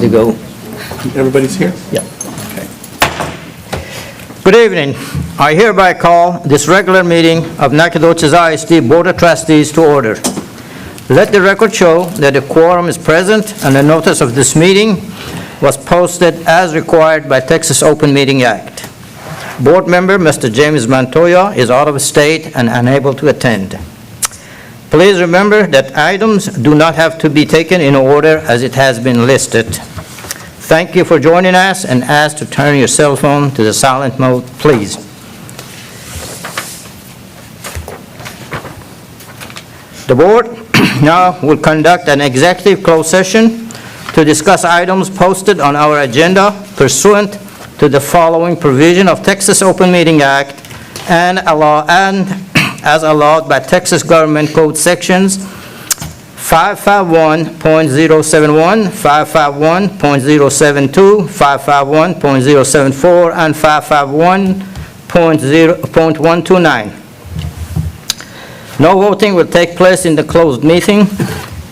To go. Everybody's here? Yeah. Good evening. I hereby call this regular meeting of Nacogdoches ISD Board of Trustees to order. Let the record show that a quorum is present and the notice of this meeting was posted as required by Texas Open Meeting Act. Board member Mr. James Montoya is out of state and unable to attend. Please remember that items do not have to be taken in order as it has been listed. Thank you for joining us and ask to turn your cell phone to the silent mode, please. The board now will conduct an executive closed session to discuss items posted on our agenda pursuant to the following provision of Texas Open Meeting Act and as allowed by Texas Government Code sections 551.071, 551.072, 551.074, and 551.129. No voting will take place in the closed meeting.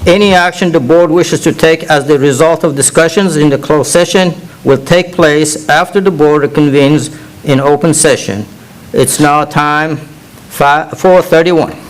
Any action the board wishes to take as the result of discussions in the closed session will take place after the board reconvenes in open session. It's now time 4:31.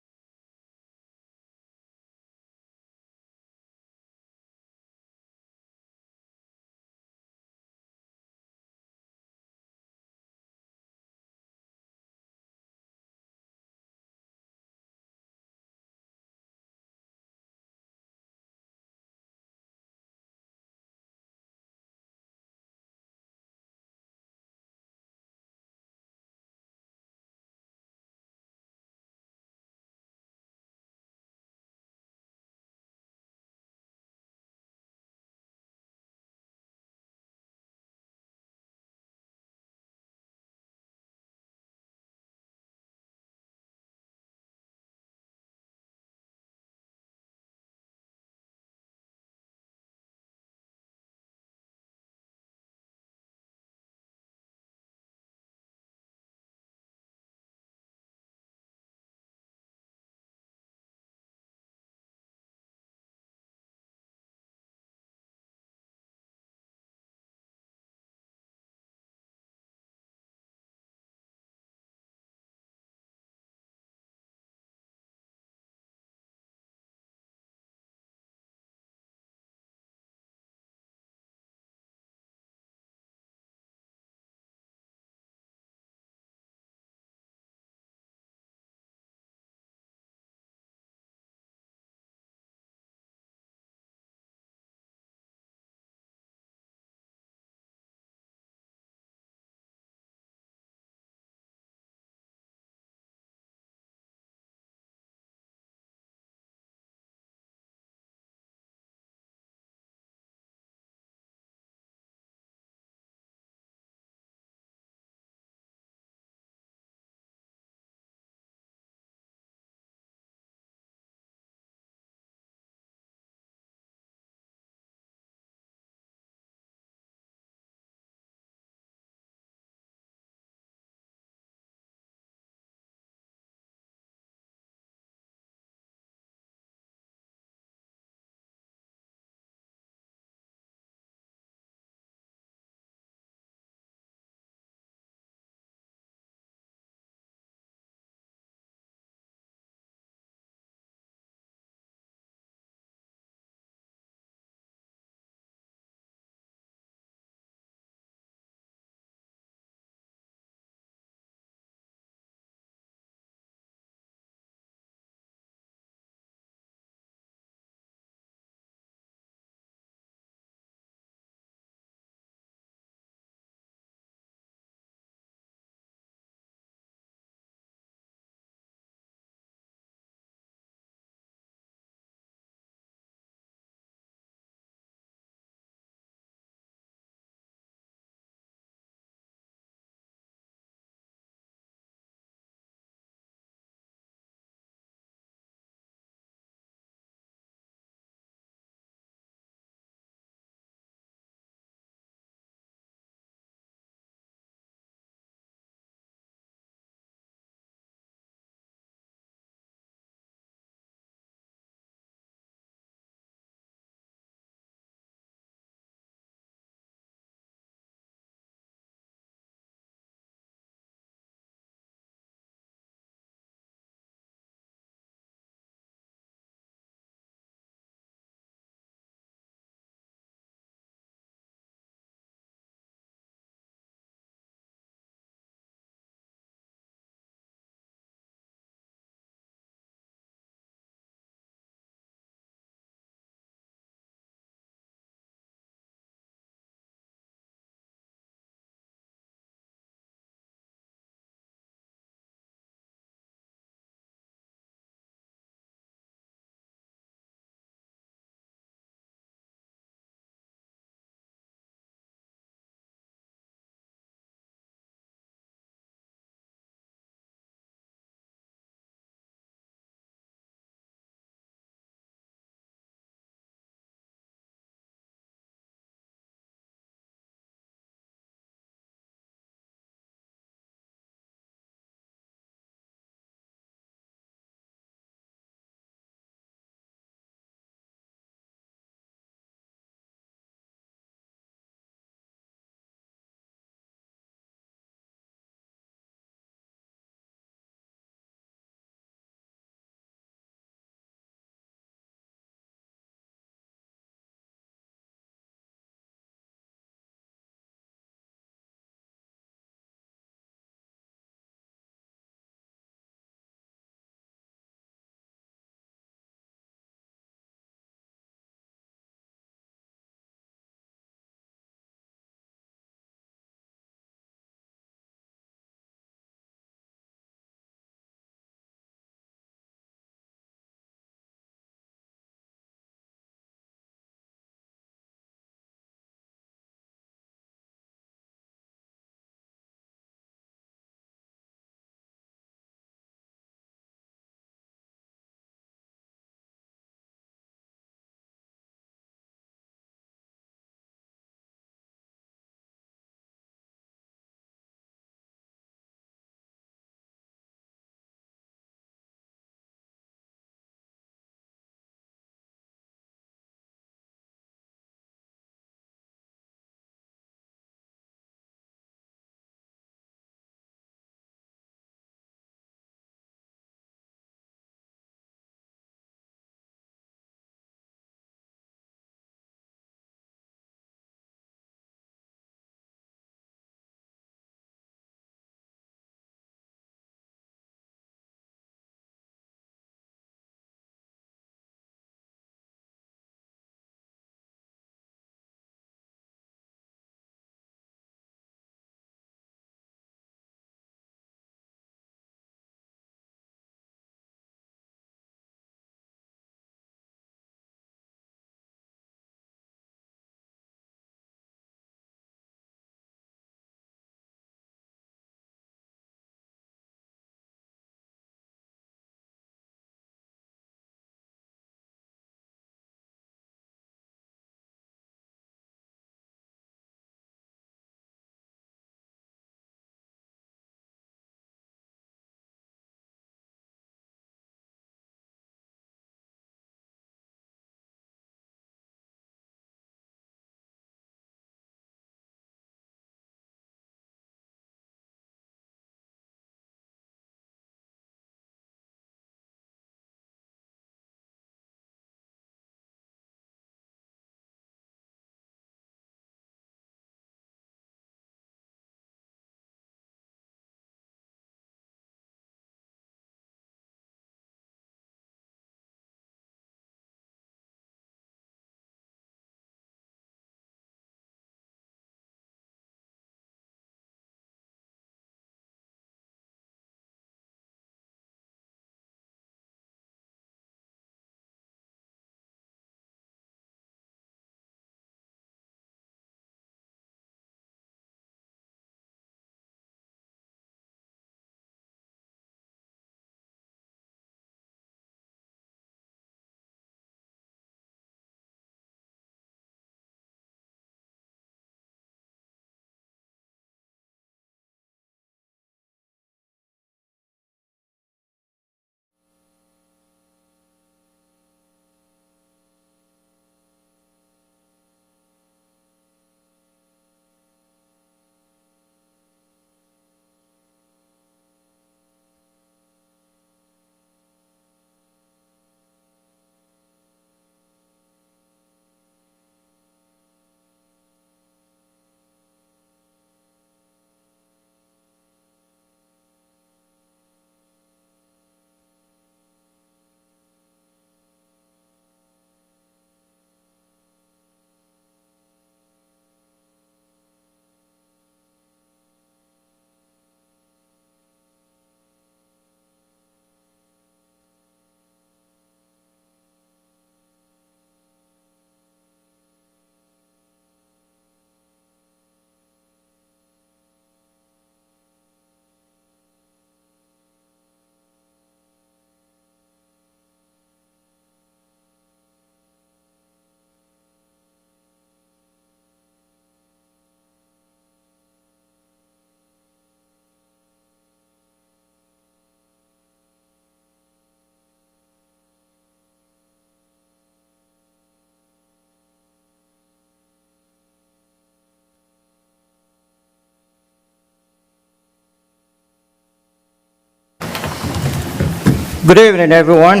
Good evening, everyone.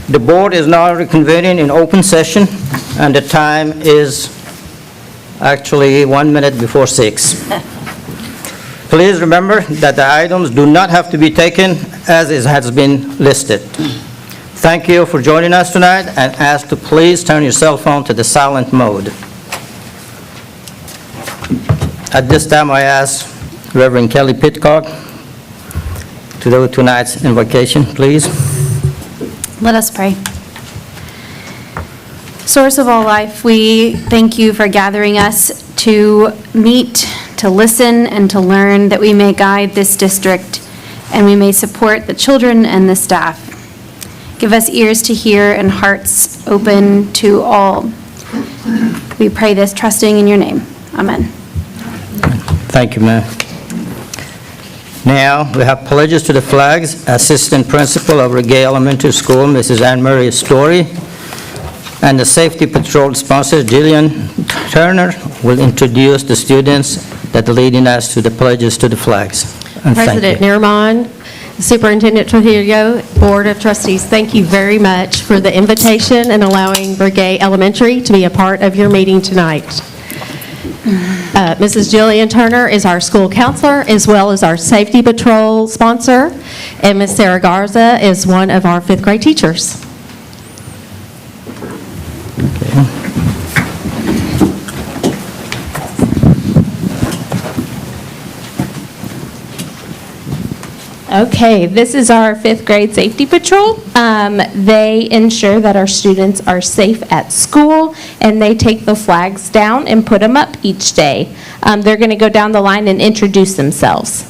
The board is now reconvening in open session, and the time is actually 1 minute before 6. Please remember that the items do not have to be taken as it has been listed. Thank you for joining us tonight, and ask to please turn your cell phone to the silent mode. At this time, I ask Reverend Kelly Pitcock to do tonight's invocation, please. Let us pray. Source of all life, we thank you for gathering us to meet, to listen, and to learn, that we may guide this district and we may support the children and the staff. Give us ears to hear and hearts open to all. We pray this trusting in your name. Amen. Thank you, ma'am. Now, we have pledges to the flags. Assistant Principal of Regay Elementary School, Mrs. Anne Marie Story, and the Safety Patrol sponsor, Jillian Turner, will introduce the students that are leading us to the pledges to the flags. And thank President you. Nirman, Superintendent Trujillo, Board of Trustees, thank you very much for the invitation and allowing Regay Elementary to be a part of your meeting tonight. Mrs. Jillian Turner is our school counselor, as well as our Safety Patrol sponsor, and Ms. Sarah Garza is one of our fifth grade teachers. Okay, this is our fifth grade safety patrol. They ensure that our students are safe at school, and they take the flags down and put them up each day. They're going to go down the line and introduce themselves.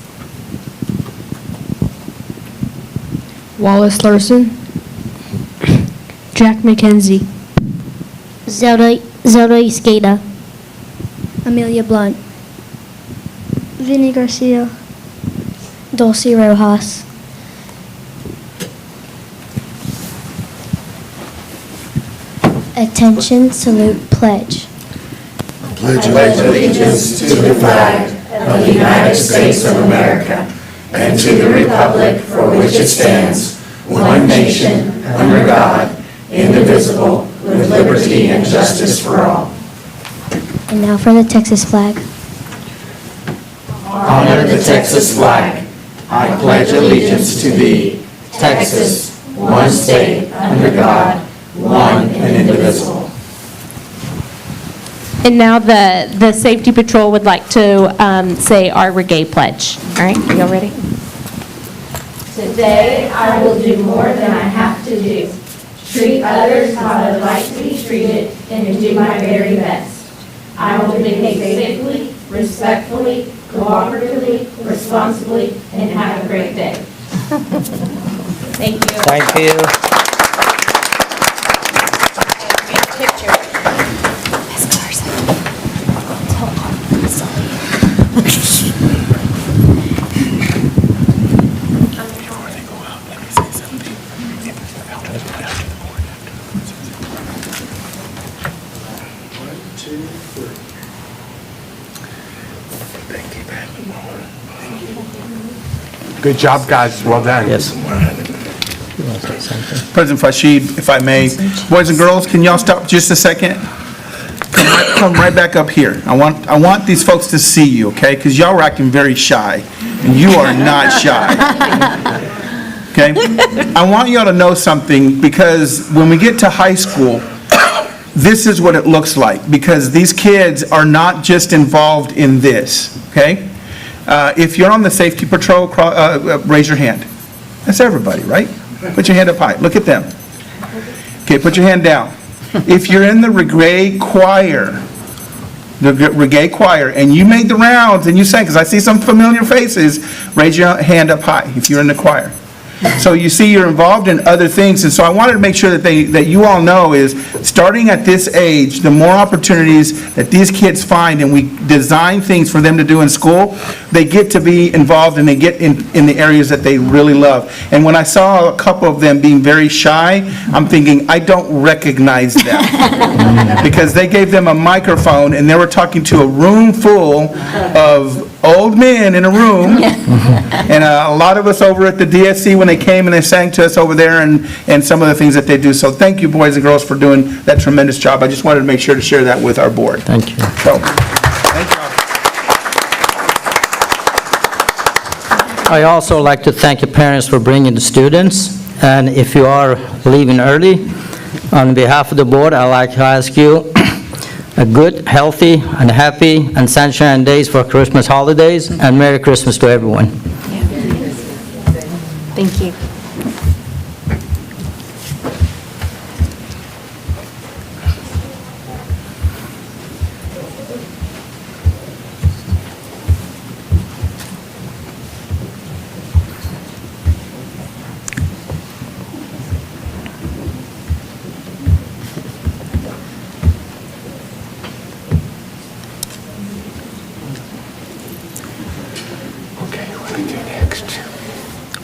Wallace Larson, Jack McKenzie, Zelda Isqueda, Amelia Blunt, Vinny Garcia, Dulce Rojas. Attention, salute, pledge. Pledge allegiance to the flag of the United States of America and to the republic for which it stands, one nation, under God, indivisible, with liberty and justice for all. And now for the Texas flag. Honor the Texas flag. I pledge allegiance to thee, Texas, one state, under God, one and indivisible. And now the safety patrol would like to say our Regay pledge. All right, are y'all ready? Today, I will do more than I have to do. Treat others how I would like to be treated and to do my very best. I will behave safely, respectfully, cooperatively, responsibly, and have a great day. Thank you. Thank you. Good job, guys. Well done. Yes. President Fashid, if I may, boys and girls, can y'all stop just a second? Come right back up here. I want these folks to see you, okay? Because y'all are acting very shy, and you are not shy. Okay? I want y'all to know something, because when we get to high school, this is what it looks like, because these kids are not just involved in this, okay? If you're on the safety patrol, raise your hand. That's everybody, right? Put your hand up high. Look at them. Okay, put your hand down. If you're in the Regay choir, and you made the rounds and you sang, because I see some familiar faces, raise your hand up high if you're in the choir. So you see you're involved in other things, and so I wanted to make sure that you all know is, starting at this age, the more opportunities that these kids find and we design things for them to do in school, they get to be involved and they get in the areas that they really love. And when I saw a couple of them being very shy, I'm thinking, I don't recognize them. Because they gave them a microphone and they were talking to a room full of old men in a room. And a lot of us over at the DSC, when they came and they sang to us over there and some of the things that they do. So thank you, boys and girls, for doing that tremendous job. I just wanted to make sure to share that with our board. Thank you. So, thank you. I also like to thank the parents for bringing the students, and if you are leaving early, on behalf of the board, I'd like to ask you a good, healthy, and happy, and sunshine days for Christmas holidays, and Merry Christmas to everyone. Thank you.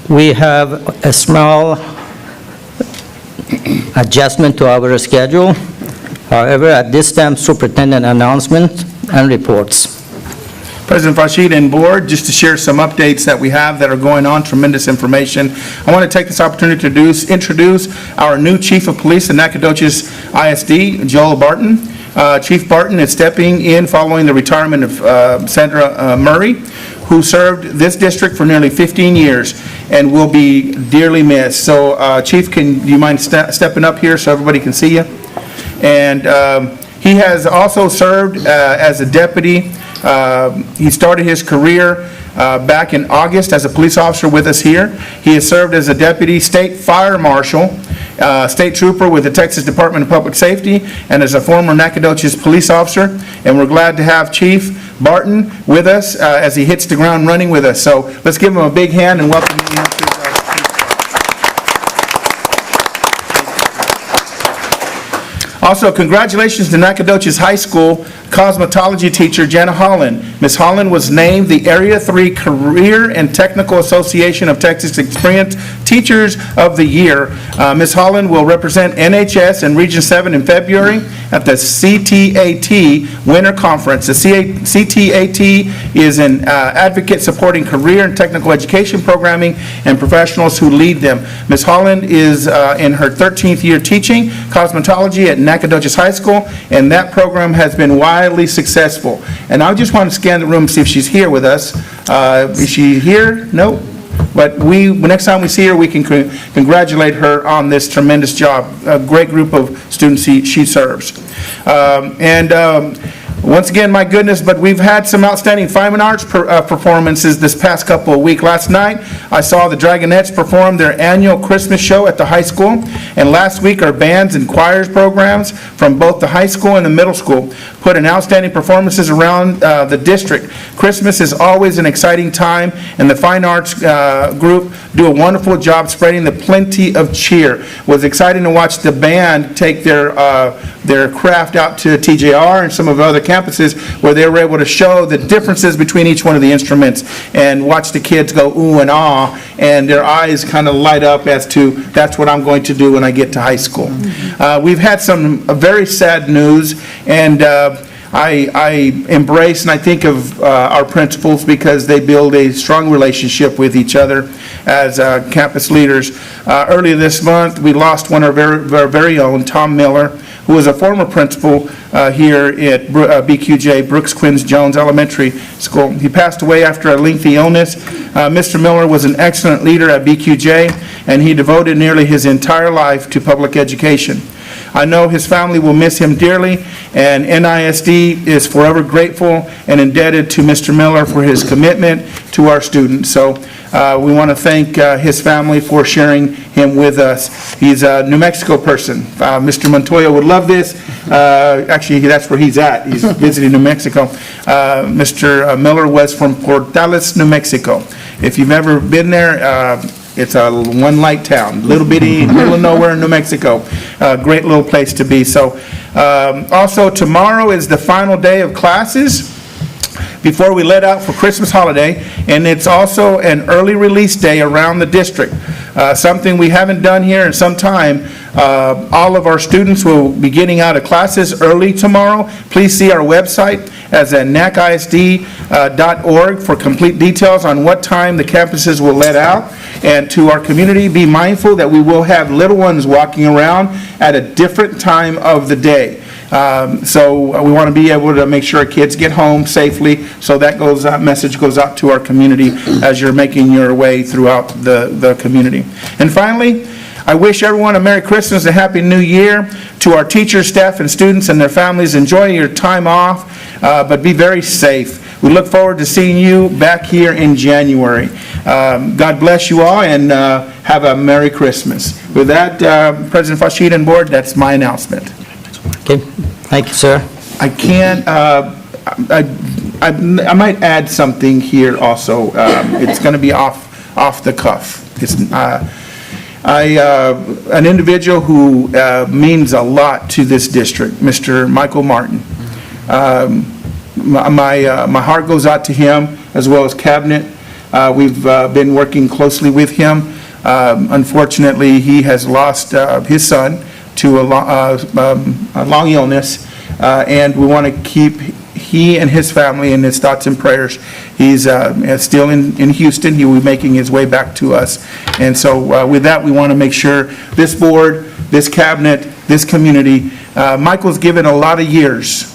We have a small adjustment to our schedule. However, at this time, superintendent announcement and reports. President Rashid and board, just to share some updates that we have that are going on, tremendous information. I want to take this opportunity to introduce our new Chief of Police in Nacogdoches ISD, Joel Barton. Chief Barton is stepping in following the retirement of Sandra Murray, who served this district for nearly 15 years and will be dearly missed. So, Chief, do you mind stepping up here so everybody can see you? And he has also served as a deputy. He started his career back in August as a police officer with us here. He has served as a deputy state fire marshal, state trooper with the Texas Department of Public Safety, and as a former Nacogdoches police officer. And we're glad to have Chief Barton with us as he hits the ground running with us. So let's give him a big hand and welcome him to our Chief. Also, congratulations to Nacogdoches High School cosmetology teacher Jenna Holland. Ms. Holland was named the Area 3 Career and Technical Association of Texas Experienced Teachers of the Year. Ms. Holland will represent NHS and Region 7 in February at the CTAT Winter Conference. The CTAT is an advocate supporting career and technical education programming and professionals who lead them. Ms. Holland is in her 13th year teaching cosmetology at Nacogdoches High School, and that program has been wildly successful. And I just want to scan the room and see if she's here with us. Is she here? No? But next time we see her, we can congratulate her on this tremendous job. A great group of students she serves. Once again, my goodness, but we've had some outstanding fine arts performances this past couple of weeks. Last night, I saw the Dragonettes perform their annual Christmas show at the high school. And last week, our bands and choirs programs from both the high school and the middle school put in outstanding performances around the district. Christmas is always an exciting time, and the fine arts group do a wonderful job spreading the plenty of cheer. It was exciting to watch the band take their craft out to TJR and some of the other campuses where they were able to show the differences between each one of the instruments and watch the kids go ooh and ah, and their eyes kind of light up as to that's what I'm going to do when I get to high school. We've had some very sad news, and I embrace and I think of our principals because they build a strong relationship with each other as campus leaders. Earlier this month, we lost one of our very own, Tom Miller, who was a former principal here at BQJ, Brooks Quinns Jones Elementary School. He passed away after a lengthy illness. Mr. Miller was an excellent leader at BQJ, and he devoted nearly his entire life to public education. I know his family will miss him dearly, and NISD is forever grateful and indebted to Mr. Miller for his commitment to our students. So we want to thank his family for sharing him with us. He's a New Mexico person. Mr. Montoya would love this. Actually, that's where he's at. He's visiting New Mexico. Mr. Miller was from Portales, New Mexico. If you've ever been there, it's a one-light town, little bitty, middle of nowhere in New Mexico. Great little place to be. So, also tomorrow is the final day of classes before we let out for Christmas holiday, and it's also an early release day around the district. Something we haven't done here in some time. All of our students will be getting out of classes early tomorrow. Please see our website as at nacisd.org for complete details on what time the campuses will let out. And to our community, be mindful that we will have little ones walking around at a different time of the day. So we want to be able to make sure our kids get home safely, so that message goes out to our community as you're making your way throughout the community. And finally, I wish everyone a Merry Christmas and a Happy New Year. To our teachers, staff, and students and their families, enjoy your time off, but be very safe. We look forward to seeing you back here in January. God bless you all, and have a Merry Christmas. With that, President Fashid and Board, that's my announcement. Okay, thank you, sir. I can't, I might add something here also. It's going to be off the cuff. It's, an individual who means a lot to this district, Mr. Michael Martin. My heart goes out to him, as well as Cabinet. We've been working closely with him. Unfortunately, he has lost his son to a long illness, and we want to keep he and his family in his thoughts and prayers. He's still in Houston. He will be making his way back to us. And so with that, we want to make sure this board, this cabinet, this community, Michael's given a lot of years.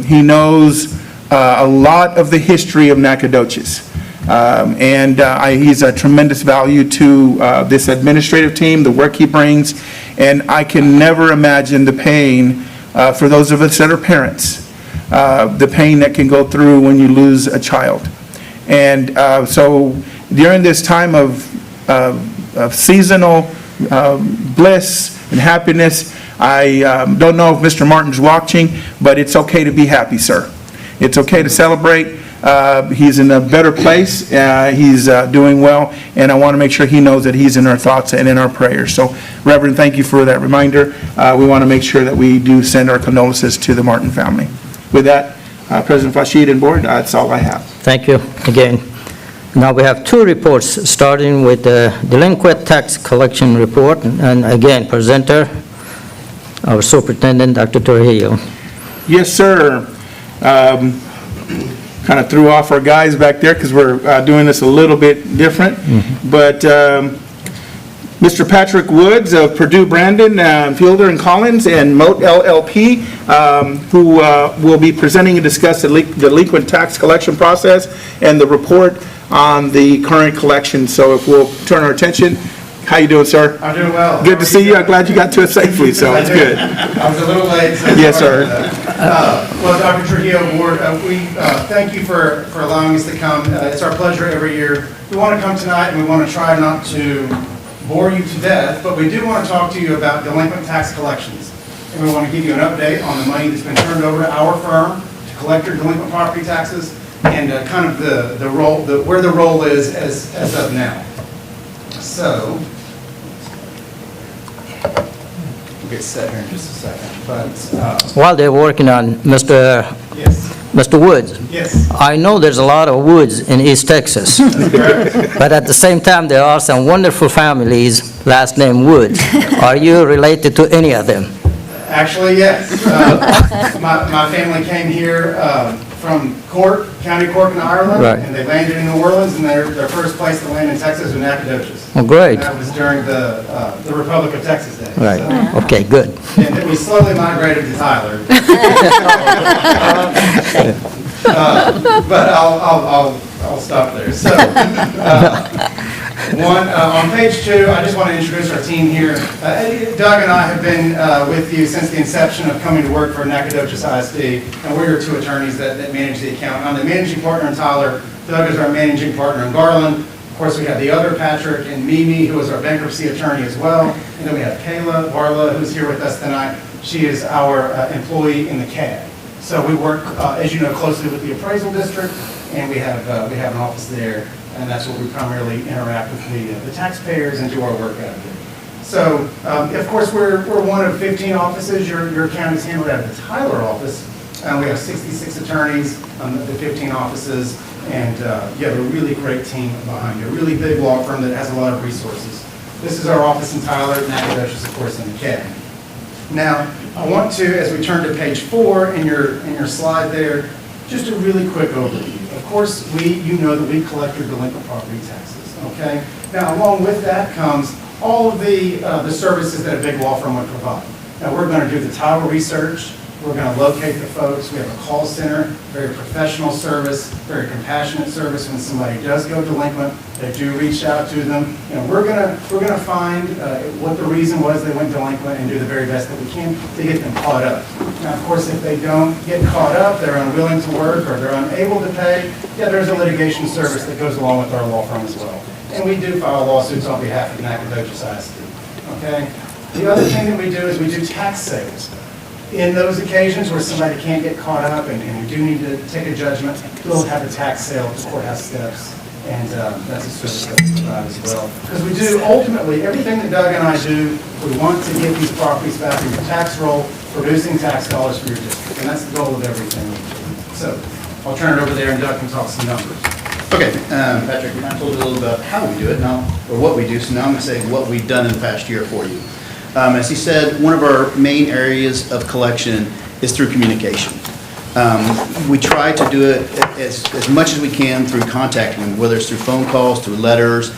He knows a lot of the history of Nacogdoches. And he's a tremendous value to this administrative team, the work he brings, and I can never imagine the pain for those of us that are parents, the pain that can go through when you lose a child. And so during this time of seasonal bliss and happiness, I don't know if Mr. Martin's watching, but it's okay to be happy, sir. It's okay to celebrate. He's in a better place. He's doing well, and I want to make sure he knows that he's in our thoughts and in our prayers. So, Reverend, thank you for that reminder. We want to make sure that we do send our condolences to the Martin family. With that, President Fashid and Board, that's all I have. Thank you again. Now we have two reports, starting with the delinquent tax collection report, and again, presenter, our Superintendent, Dr. Trujillo. Yes, sir. Kind of threw off our guys back there because we're doing this a little bit different. But Mr. Patrick Woods of Purdue Brandon, Fielder and Collins, and Moat LLP, who will be presenting and discuss the delinquent tax collection process and the report on the current collection. So if we'll turn our attention. How you doing, sir? I'm doing well. Good to see you. I'm glad you got to it safely, so it's good. I was a little late. So Yes, sir. Well, Dr. Trujillo, Board, we thank you for allowing us to come. It's our pleasure every year. We want to come tonight, and we want to try not to bore you to death, but we do want to talk to you about delinquent tax collections. And we want to give you an update on the money that's been turned over to our firm to collect your delinquent property taxes, and kind of the role, where the role is as of now. So, we'll get set here in just a second, but, While they're working on yes, Mr. Woods, yes. I know there's a lot of woods in East Texas, but at the same time, there are some wonderful families, last name Woods. Are you related to any of them? Actually, yes. My family came here from Cork, County Cork in Ireland, Right. and they landed in New Orleans, and their first place to land in Texas was Nacogdoches. Oh, great. And that was during the Republic of Texas days. Right, So- okay, good. And then we slowly migrated to Tyler. But I'll stop there. So, on page 2, I just want to introduce our team here. Doug and I have been with you since the inception of coming to work for Nacogdoches ISD, and we're your two attorneys that manage the account. I'm the managing partner in Tyler. Doug is our managing partner in Garland. Of course, we have the other Patrick and Mimi, who is our bankruptcy attorney as well. And then we have Kayla Barla, who's here with us tonight. She is our employee in the CAD. So we work, as you know, closely with the appraisal district, and we have an office there, and that's where we primarily interact with the taxpayers and do our work out of it. So, of course, we're one of 15 offices. Your account is handled out of the Tyler office, We have 66 attorneys, the 15 offices, and you have a really great team behind you, a really big law firm that has a lot of resources. This is our office in Tyler, Nacogdoches, of course, in Academy. Now, I want to, as we turn to page 4 in your slide there, just a really quick overview. Of course, you know that we collect your delinquent property taxes, okay? Now, along with that comes all of the services that a big law firm would provide. Now, we're going to do the title research. We're going to locate the folks. We have a call center, very professional service, very compassionate service. When somebody does go delinquent, they do reach out to them. You know, we're going to find what the reason was they went delinquent and do the very best that we can to get them caught up. Now, of course, if they don't get caught up, they're unwilling to work or they're unable to pay, yeah, there's a litigation service that goes along with our law firm as well. And we do file lawsuits on behalf of Nacogdoches ISD. Okay? The other thing that we do is we do tax sales. In those occasions where somebody can't get caught up and we do need to take a judgment, we'll have a tax sale at the courthouse steps, and that's a service that we provide as well. Because we do, ultimately, everything that Doug and I do, we want to get these properties back in your tax roll, producing tax dollars for your district, and that's the goal of everything we do. So I'll turn it over there and Doug can talk some numbers. Okay, Patrick, I told you a little about how we do it now, or what we do, so now I'm going to say what we've done in the past year for you. As he said, one of our main areas of collection is through communication. We try to do it as much as we can through contacting, whether it's through phone calls, through letters,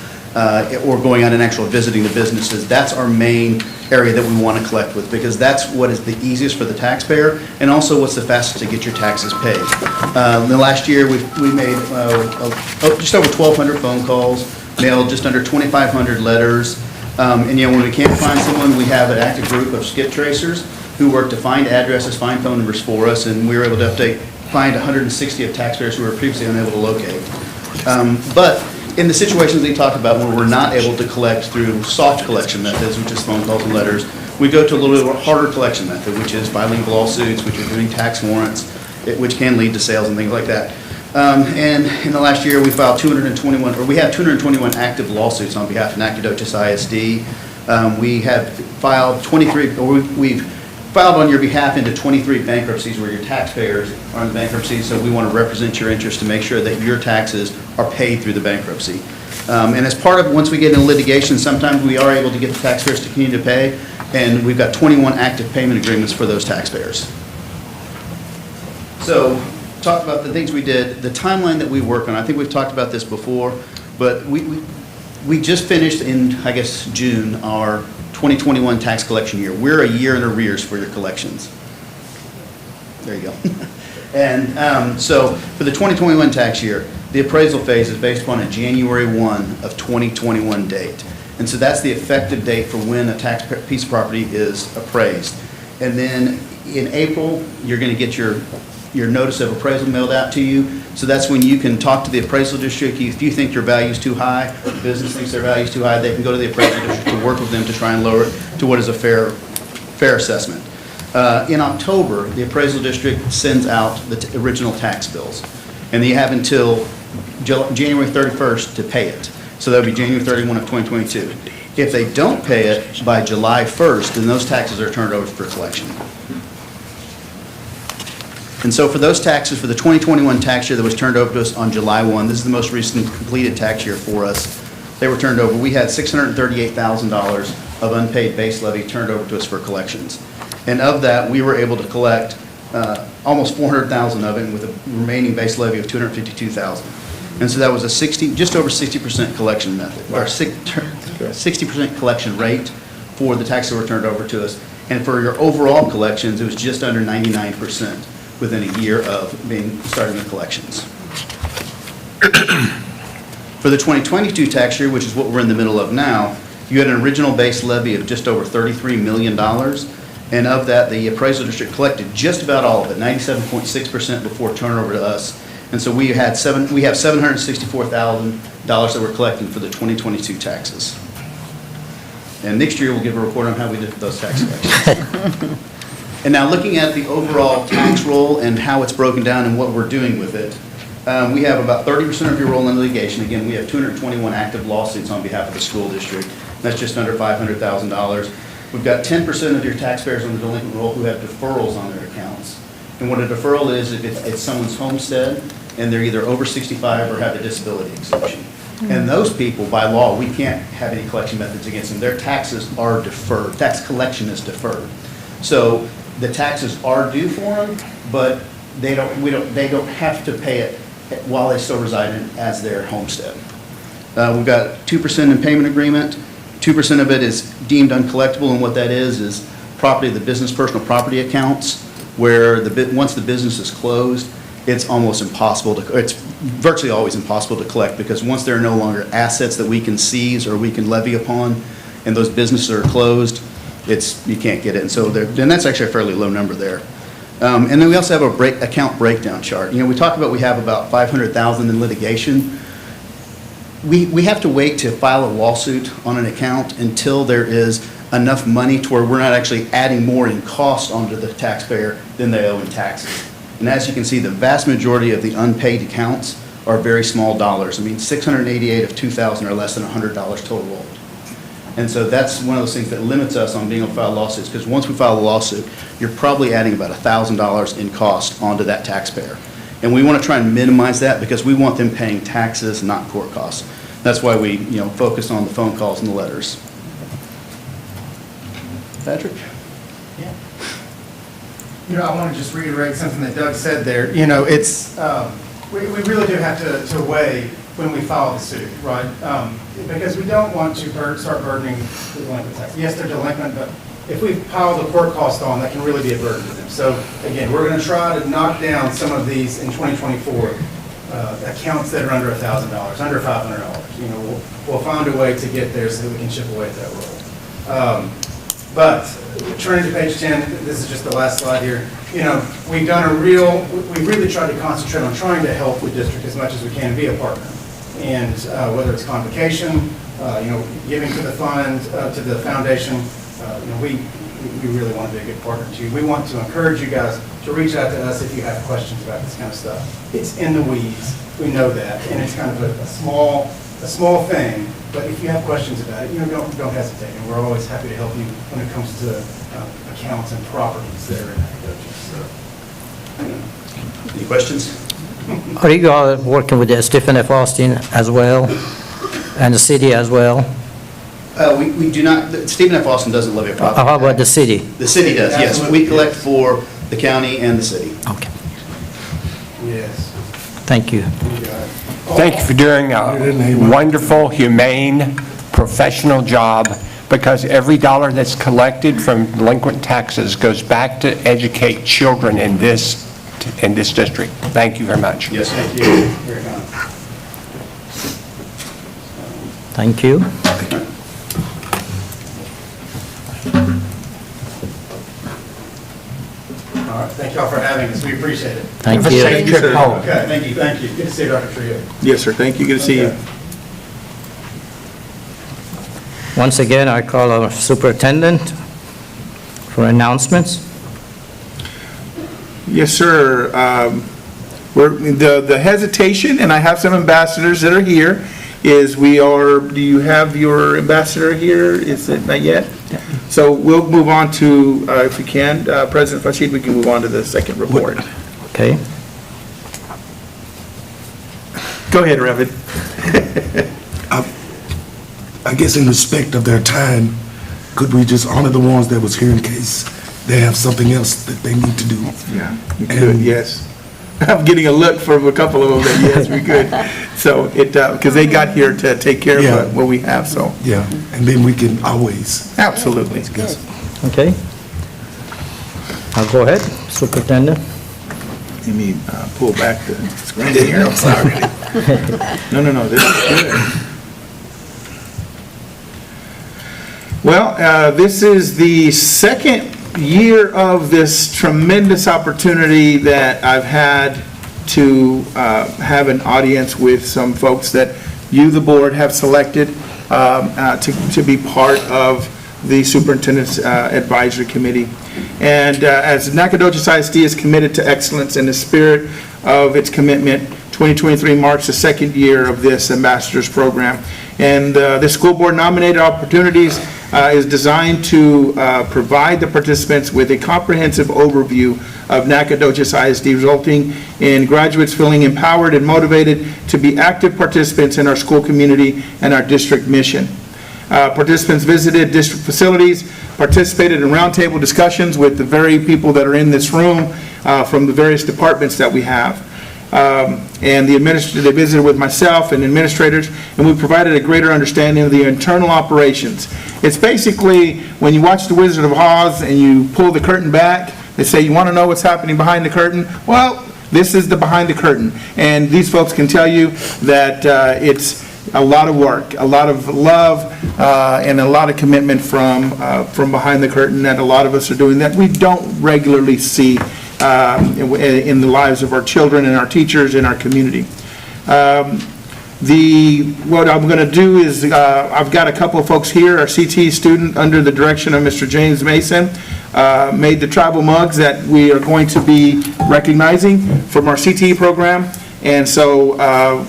or going out and actually visiting the businesses. That's our main area that we want to collect with, because that's what is the easiest for the taxpayer, and also what's the fastest to get your taxes paid. In the last year, we made just over 1,200 phone calls, mailed just under 2,500 letters. And when we can't find someone, we have an active group of skip tracers who work to find addresses, find phone numbers for us, and we were able to find 160 of taxpayers who were previously unable to locate. But in the situations we talked about where we're not able to collect through soft collection methods, which is phone calls and letters, we go to a little bit harder collection method, which is filing lawsuits, which are doing tax warrants, which can lead to sales and things like that. And in the last year, we have 221 active lawsuits on behalf of Nacogdoches ISD. We have filed 23, or we've filed on your behalf into 23 bankruptcies where your taxpayers are in bankruptcy, so we want to represent your interest to make sure that your taxes are paid through the bankruptcy. And as part of, once we get into litigation, sometimes we are able to get the taxpayers to continue to pay, and we've got 21 active payment agreements for those taxpayers. So, talk about the things we did, the timeline that we work on. I think we've talked about this before, but we just finished in, I guess, June, our 2021 tax collection year. We're a year in arrears for your collections. There you go. And so for the 2021 tax year, the appraisal phase is based upon a January 1 of 2021 date. And so that's the effective date for when a tax piece of property is appraised. And then in April, you're going to get your notice of appraisal mailed out to you. So that's when you can talk to the appraisal district. If you think your value is too high, or the business thinks their value is too high, they can go to the appraisal district to work with them to try and lower it to what is a fair assessment. In October, the appraisal district sends out the original tax bills. And you have until January 31st to pay it. So that would be January 31 of 2022. If they don't pay it by July 1st, then those taxes are turned over for collection. And so for those taxes, for the 2021 tax year that was turned over to us on July 1, this is the most recent completed tax year for us, they were turned over. We had $638,000 of unpaid base levy turned over to us for collections. And of that, we were able to collect almost $400,000 of it with a remaining base levy of $252,000. And so that was a just over 60% collection method, or 60% collection rate for the taxes that were turned over to us. And for your overall collections, it was just under 99%. Within a year of starting the collections. For the 2022 tax year, which is what we're in the middle of now, you had an original base levy of just over $33 million, and of that, the appraisal district collected just about all of it, 97.6% before turnover to us. And so we have $764,000 that we're collecting for the 2022 taxes. And next year, we'll give a report on how we did those tax collections. And now looking at the overall tax roll and how it's broken down and what we're doing with it, we have about 30% of your roll in litigation. Again, we have 221 active lawsuits on behalf of the school district. That's just under $500,000. We've got 10% of your taxpayers on the delinquent roll who have deferrals on their accounts. And what a deferral is, if it's someone's homestead, and they're either over 65 or have a disability exemption. And those people, by law, we can't have any collection methods against them. Their taxes are deferred. Tax collection is deferred. So the taxes are due for them, but they don't have to pay it while they still reside in as their homestead. We've got 2% in payment agreement. 2% of it is deemed uncollectible, and what that is property, the business personal property accounts, where once the business is closed, it's almost impossible it's virtually always impossible to collect, because once there are no longer assets that we can seize or we can levy upon, and those businesses are closed, you can't get it. And so then that's actually a fairly low number there. And then we also have a account breakdown chart. We talk about we have about $500,000 in litigation. We have to wait to file a lawsuit on an account until there is enough money to where we're not actually adding more in cost onto the taxpayer than they owe in taxes. And as you can see, the vast majority of the unpaid accounts are very small dollars. I mean, 688 of 2,000 are less than $100 total owed. And so that's one of those things that limits us on being able to file lawsuits, because once we file a lawsuit, you're probably adding about $1,000 in cost onto that taxpayer. And we want to try and minimize that, because we want them paying taxes, not court costs. That's why we, focus on the phone calls and the letters. Patrick? I want to just reiterate something that Doug said there. It's, we really do have to weigh when we file the suit, right? Because we don't want to start burdening the delinquent tax. Yes, they're delinquent, but if we pile the court cost on, that can really be a burden to them. So again, we're going to try to knock down some of these in 2024, accounts that are under $1,000, under $500. We'll find a way to get there so that we can chip away at that roll. But turning to page 10, this is just the last slide here. We've really tried to concentrate on trying to help the district as much as we can, be a partner. And whether it's convocation, giving to the fund, to the foundation, we really want to be a good partner to you. We want to encourage you guys to reach out to us if you have questions about this kind of stuff. It's in the weeds, we know that, and it's kind of a small thing. But if you have questions about it, don't hesitate, and we're always happy to help you when it comes to accounts and properties that are in Nacogdoches. Any questions? Are you all working with Stephen F. Austin as well, and the city as well? We do not, Stephen F. Austin doesn't levy a property How about the tax. city? The city does, yes. We collect for the county and the city. Okay, Yes. thank you. Thank you for doing a wonderful, humane, professional job, because every dollar that's collected from delinquent taxes goes back to educate children in this district. Thank you very much. Yes, thank you. Very kind. Thank you. All right, thank y'all for having us, we appreciate it. Thank Have a you. safe trip home. Okay, thank you. Good to see you, Dr. Trio. Yes, sir, thank you, good to see you. Okay. Once again, I call our superintendent for announcements. Yes, sir. The hesitation, and I have some ambassadors that are here, is do you have your ambassador here? Is it not yet? So we'll move on to, if we can, President Fashid, we can move on to the second report. Okay. Go ahead, Reverend. I guess in respect of their time, could we just honor the ones that was here in case they have something else that they need to do? Yeah, we could, yes. I'm getting a look from a couple of them that, yes, we could. So because they got here to take care Yeah. of what we have, so, Yeah, and then we can always. absolutely. Okay. I'll go ahead, superintendent. Let me pull back the screen here, I'm sorry. No, this is good. Well, this is the second year of this tremendous opportunity that I've had to have an audience with some folks that you, the board, have selected to be part of the Superintendent's Advisory Committee. And as Nacogdoches ISD is committed to excellence in the spirit of its commitment, 2023 marks the second year of this ambassadors program. And the school board nominated opportunities is designed to provide the participants with a comprehensive overview of Nacogdoches ISD, resulting in graduates feeling empowered and motivated to be active participants in our school community and our district mission. Participants visited district facilities, participated in roundtable discussions with the very people that are in this room from the various departments that we have. And they visited with myself and administrators, and we provided a greater understanding of the internal operations. It's basically, when you watch The Wizard of Oz and you pull the curtain back, they say, you want to know what's happening behind the curtain? Well, this is the behind the curtain. And these folks can tell you that it's a lot of work, a lot of love, and a lot of commitment from behind the curtain that a lot of us are doing that we don't regularly see in the lives of our children and our teachers in our community. What I'm going to do is, I've got a couple of folks here. Our CTE student, under the direction of Mr. James Mason, made the tribal mugs that we are going to be recognizing from our CTE program. And so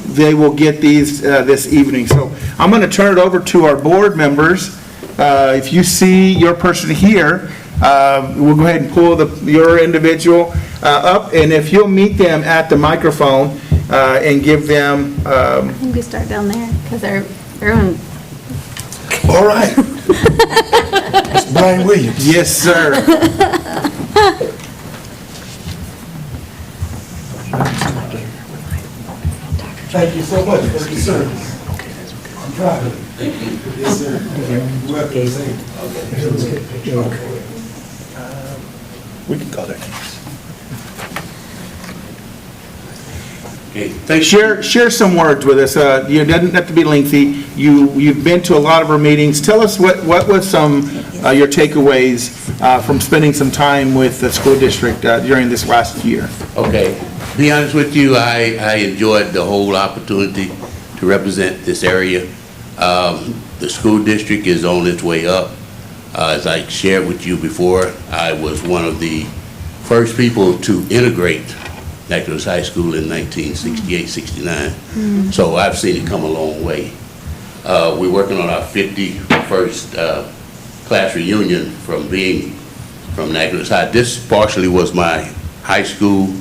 they will get these this evening. So I'm going to turn it over to our board members. If you see your person here, we'll go ahead and pull your individual up, and if you'll meet them at the microphone and give them. I think we start down there, because everyone. All right. Mr. Brian Williams. Yes, sir. Thank you so much for your service. I'm proud of you. Thank you. Yes, sir. Welcome. We can go there. Okay, thank you. Share some words with us. It doesn't have to be lengthy. You've been to a lot of our meetings. Tell us what was some your takeaways from spending some time with the school district during this last year. Okay, to be honest with you, I enjoyed the whole opportunity to represent this area. The school district is on its way up. As I shared with you before, I was one of the first people to integrate Nacogdoches High School in 1968-69. So I've seen it come a long way. We're working on our 51st class reunion from Nacogdoches High. This partially was my high school,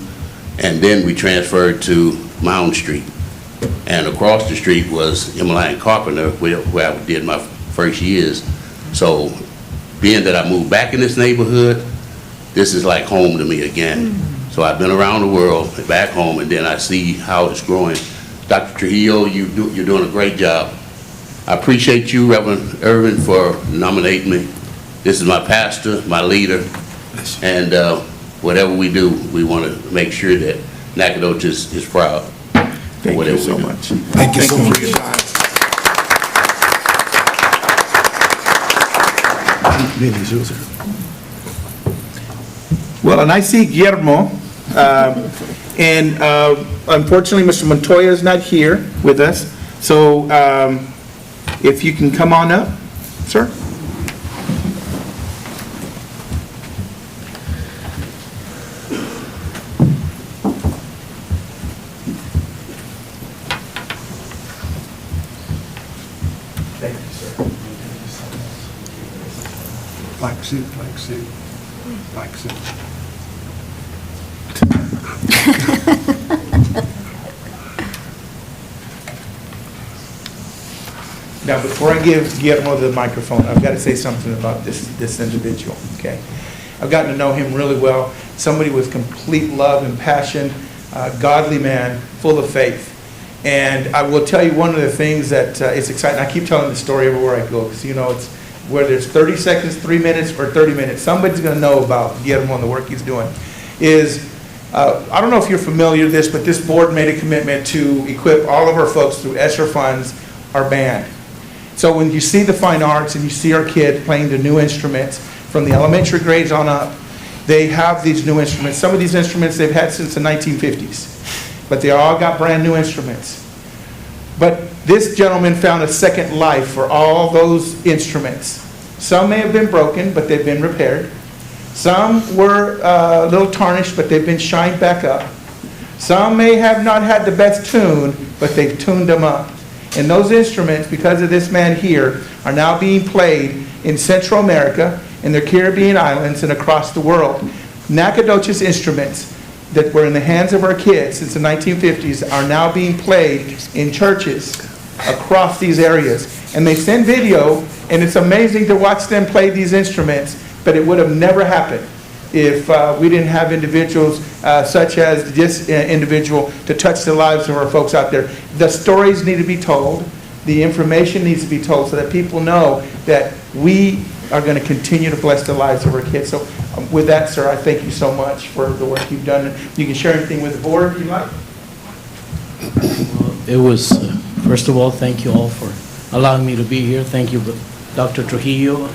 and then we transferred to Mound Street. And across the street was Emmeline Carpenter, where I did my first years. So being that I moved back in this neighborhood, this is like home to me again. So I've been around the world, back home, and then I see how it's growing. Dr. Trujillo, you're doing a great job. I appreciate you, Reverend Irvin, for nominating me. This is my pastor, my leader, and whatever we do, we want to make sure that Nacogdoches is proud. Thank you so much. Thank you so much for your time. Well, and I see Guillermo, and unfortunately, Mr. Montoya is not here with us, so if you can come on up, sir. Thank you, sir. Black suit, black suit, black suit. Now, before I give Guillermo the microphone, I've got to say something about this individual, okay? I've gotten to know him really well. Somebody with complete love and passion, godly man, full of faith. And I will tell you one of the things that is exciting. I keep telling the story everywhere I go, because, you know, it's whether it's 30 seconds, 3 minutes, or 30 minutes, somebody's going to know about Guillermo and the work he's doing. I don't know if you're familiar with this, but this board made a commitment to equip all of our folks through ESSER funds, our band. So when you see the fine arts and you see our kids playing the new instruments from the elementary grades on up, they have these new instruments. Some of these instruments they've had since the 1950s, but they all got brand new instruments. But this gentleman found a second life for all those instruments. Some may have been broken, but they've been repaired. Some were a little tarnished, but they've been shined back up. Some may have not had the best tune, but they've tuned them up. And those instruments, because of this man here, are now being played in Central America, in the Caribbean islands, and across the world. Nacogdoches instruments that were in the hands of our kids since the 1950s are now being played in churches across these areas. And they send video, and it's amazing to watch them play these instruments, but it would have never happened if we didn't have individuals such as this individual to touch the lives of our folks out there. The stories need to be told. The information needs to be told so that people know that we are going to continue to bless the lives of our kids. So with that, sir, I thank you so much for the work you've done. You can share anything with the board if you like. It was, first of all, thank you all for allowing me to be here. Thank you, Dr. Trujillo.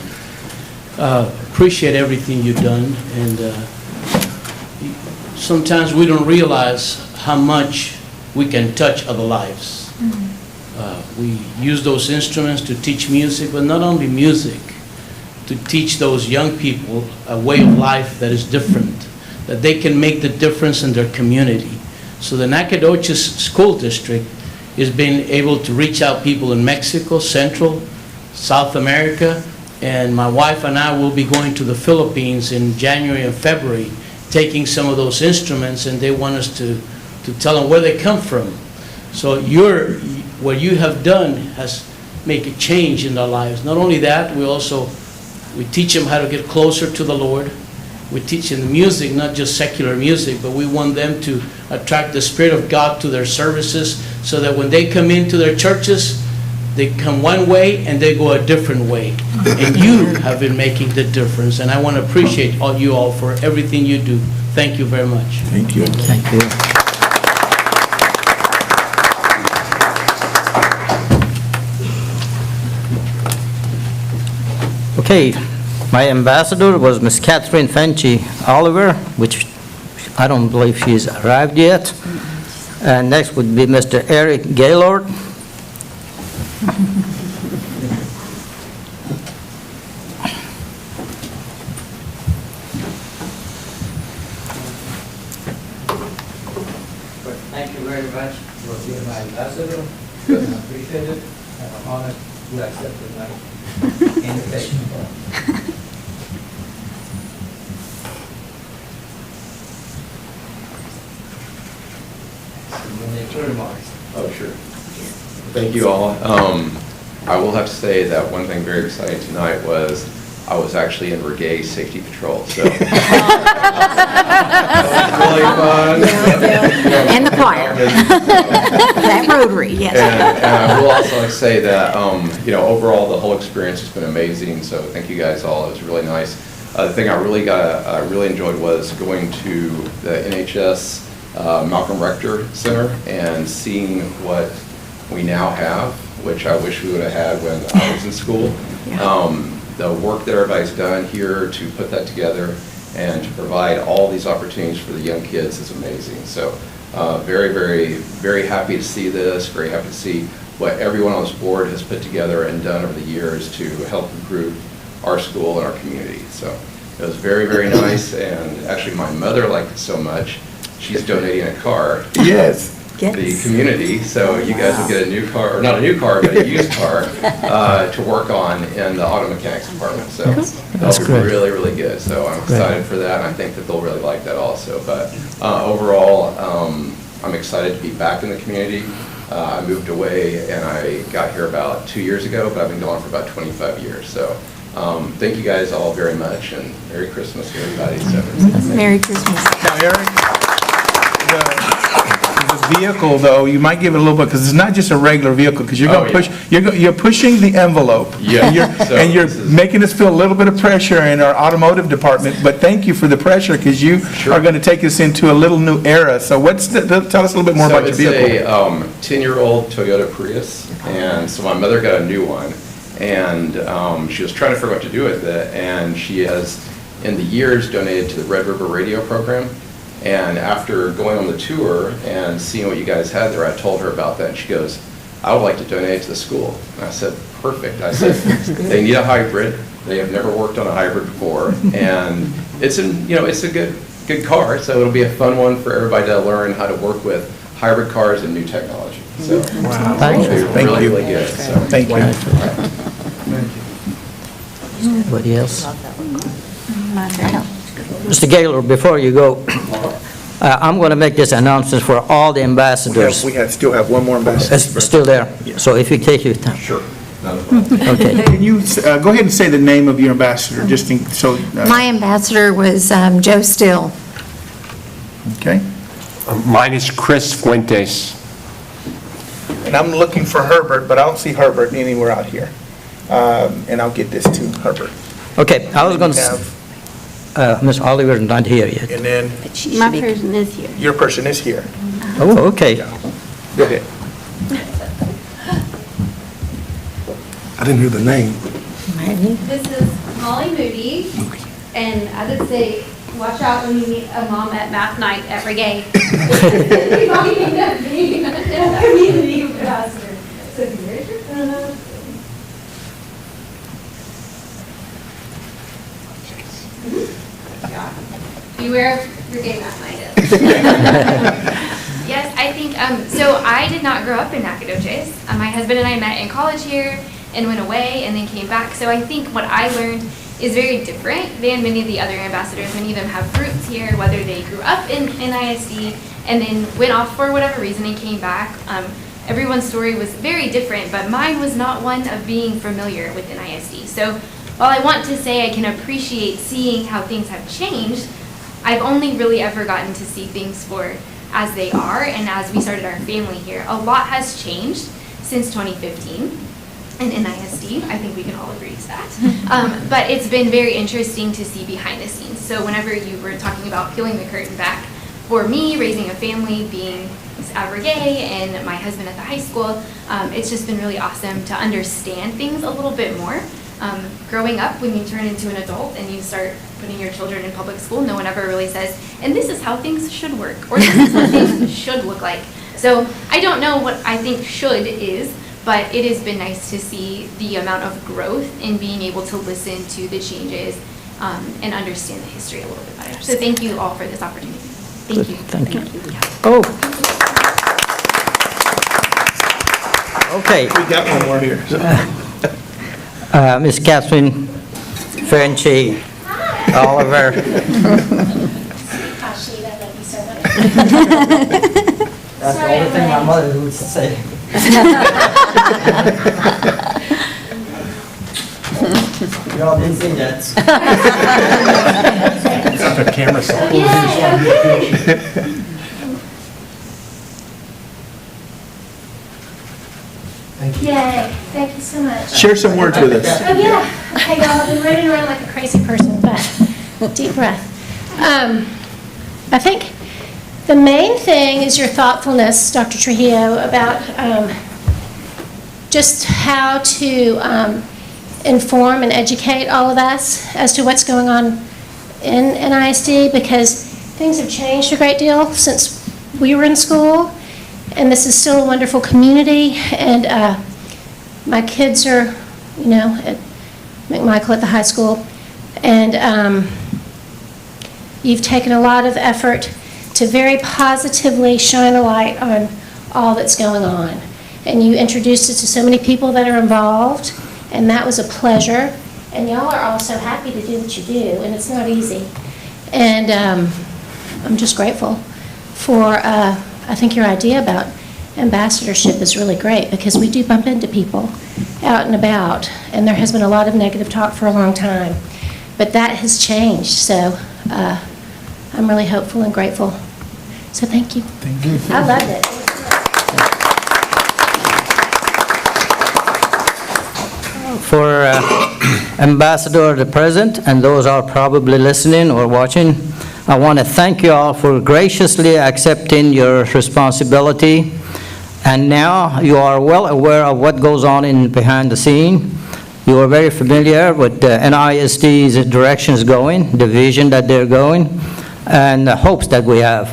Appreciate everything you've done, and sometimes we don't realize how much we can touch other lives. We use those instruments to teach music, but not only music, to teach those young people a way of life that is different, that they can make the difference in their community. So the Nacogdoches School District is being able to reach out people in Mexico, Central, South America, and my wife and I will be going to the Philippines in January and February, taking some of those instruments, and they want us to tell them where they come from. So what you have done has made a change in their lives. Not only that, we teach them how to get closer to the Lord. We teach them music, not just secular music, but we want them to attract the Spirit of God to their services so that when they come into their churches, they come one way and they go a different way. And you have been making the difference. And I want to appreciate you all for everything you do. Thank you very much. Thank you. Thank you. Okay, my ambassador was Miss Catherine Fenchie Oliver, which I don't believe she's arrived yet. And next would be Mr. Eric Gaylord. Thank you very much for being my ambassador. I appreciate it. I'm honored you accepted my invitation. Oh, sure. Thank you all. I will have to say that one thing very exciting tonight was I was actually in Reggae Safety Patrol, so. That was really fun. And the choir. That Rotary, yes. And I will also like to say that, overall, the whole experience has been amazing, so thank you guys all. It was really nice. The thing I really enjoyed was going to the NHS Malcolm Rector Center and seeing what we now have, which I wish we would have had when I was in school. The work that everybody's done here to put that together and to provide all these opportunities for the young kids is amazing. So very, very, very happy to see this, very happy to see what everyone on this board has put together and done over the years to help improve our school and our community. So it was very, very nice, and actually my mother liked it so much, she's donating a car. Yes. The community, so you guys will get a new car, or not a new car, but a used car to work on in the auto mechanics department. So that'll be really, really good. So I'm excited for that, and I think that they'll really like that also. But overall, I'm excited to be back in the community. I moved away, and I got here about 2 years ago, but I've been gone for about 25 years. So thank you guys all very much, and Merry Christmas to everybody. So, Merry Christmas. Now, Eric, the vehicle, though, you might give it a little bit, because it's not just a regular vehicle, because you're going to push, you're pushing the envelope. Yeah. And you're making us feel a little bit of pressure in our automotive department, but thank you for the pressure, because you are going to take us into a little new era. So tell us a little bit more about your vehicle. It's a 10-year-old Toyota Prius, and so my mother got a new one, and she was trying to figure out what to do with it, and she has, in the years, donated to the Red River Radio program. And after going on the tour and seeing what you guys had there, I told her about that, and she goes, I would like to donate to the school. And I said, perfect. I said, they need a hybrid. They have never worked on a hybrid before, and it's a good car, so it'll be a fun one for everybody to learn how to work with hybrid cars and new technology. So Thank you. Thank really, you. really good. So, Thank you. Anybody else? Mr. Gaylor, before you go, I'm going to make this announcement for all the ambassadors. Still have one more ambassador. It's still there, so if you take your time. sure. Okay. Can you go ahead and say the name of your ambassador, just so... My ambassador was Joe Still. Okay. Mine is Chris Fuentes. And I'm looking for Herbert, but I don't see Herbert anywhere out here. And I'll get this to Herbert. Okay, I was going to, Ms. Oliver is not here yet. And then My person is here. your person is here. Oh, okay. Go ahead. I didn't hear the name. This is Molly Moody, and I did say, watch out when you meet a mom at math night at Reggae. You might end up being a community ambassador. So if you're interested, beware of Reggae math night. Yes, I think, so I did not grow up in Nacogdoches. My husband and I met in college here and went away and then came back. So I think what I learned is very different than many of the other ambassadors. Many of them have roots here, whether they grew up in NISD and then went off for whatever reason and came back. Everyone's story was very different, but mine was not one of being familiar with NISD. So while I want to say I can appreciate seeing how things have changed, I've only really ever gotten to see things for as they are, and as we started our family here. A lot has changed since 2015 in NISD. I think we can all agree to that. But it's been very interesting to see behind the scenes. So whenever you were talking about peeling the curtain back, for me, raising a family, being at Reggae and my husband at the high school, it's just been really awesome to understand things a little bit more. Growing up, when you turn into an adult and you start putting your children in public school, no one ever really says, and this is how things should work, or this is what things should look like. So I don't know what I think should is, but it has been nice to see the amount of growth in being able to listen to the changes and understand the history a little bit better. So thank you all for this opportunity. Thank you. Thank you. Oh. Okay. We got one more here. Ms. Catherine Frenchie Oliver. That's the only thing my mother would say. Y'all didn't see that. The camera saw. Yay, thank you so much. Share some words with us. Oh, yeah. Okay, y'all, I've been running around like a crazy person, but deep breath. I think the main thing is your thoughtfulness, Dr. Trujillo, about just how to inform and educate all of us as to what's going on in NISD, because things have changed a great deal since we were in school, and this is still a wonderful community, and my kids are, you know, at McMichael at the high school, and you've taken a lot of effort to very positively shine a light on all that's going on. And you introduced us to so many people that are involved, and that was a pleasure. And y'all are all so happy to do what you do, and it's not easy. And I'm just grateful for, I think your idea about ambassadorship is really great, because we do bump into people out and about, and there has been a lot of negative talk for a long time. But that has changed, so I'm really hopeful and grateful. So thank you. Thank you. I loved it. For Ambassador the President, and those are probably listening or watching, I want to thank you all for graciously accepting your responsibility. And now you are well aware of what goes on behind the scene. You are very familiar with NISD's directions going, the vision that they're going, and the hopes that we have.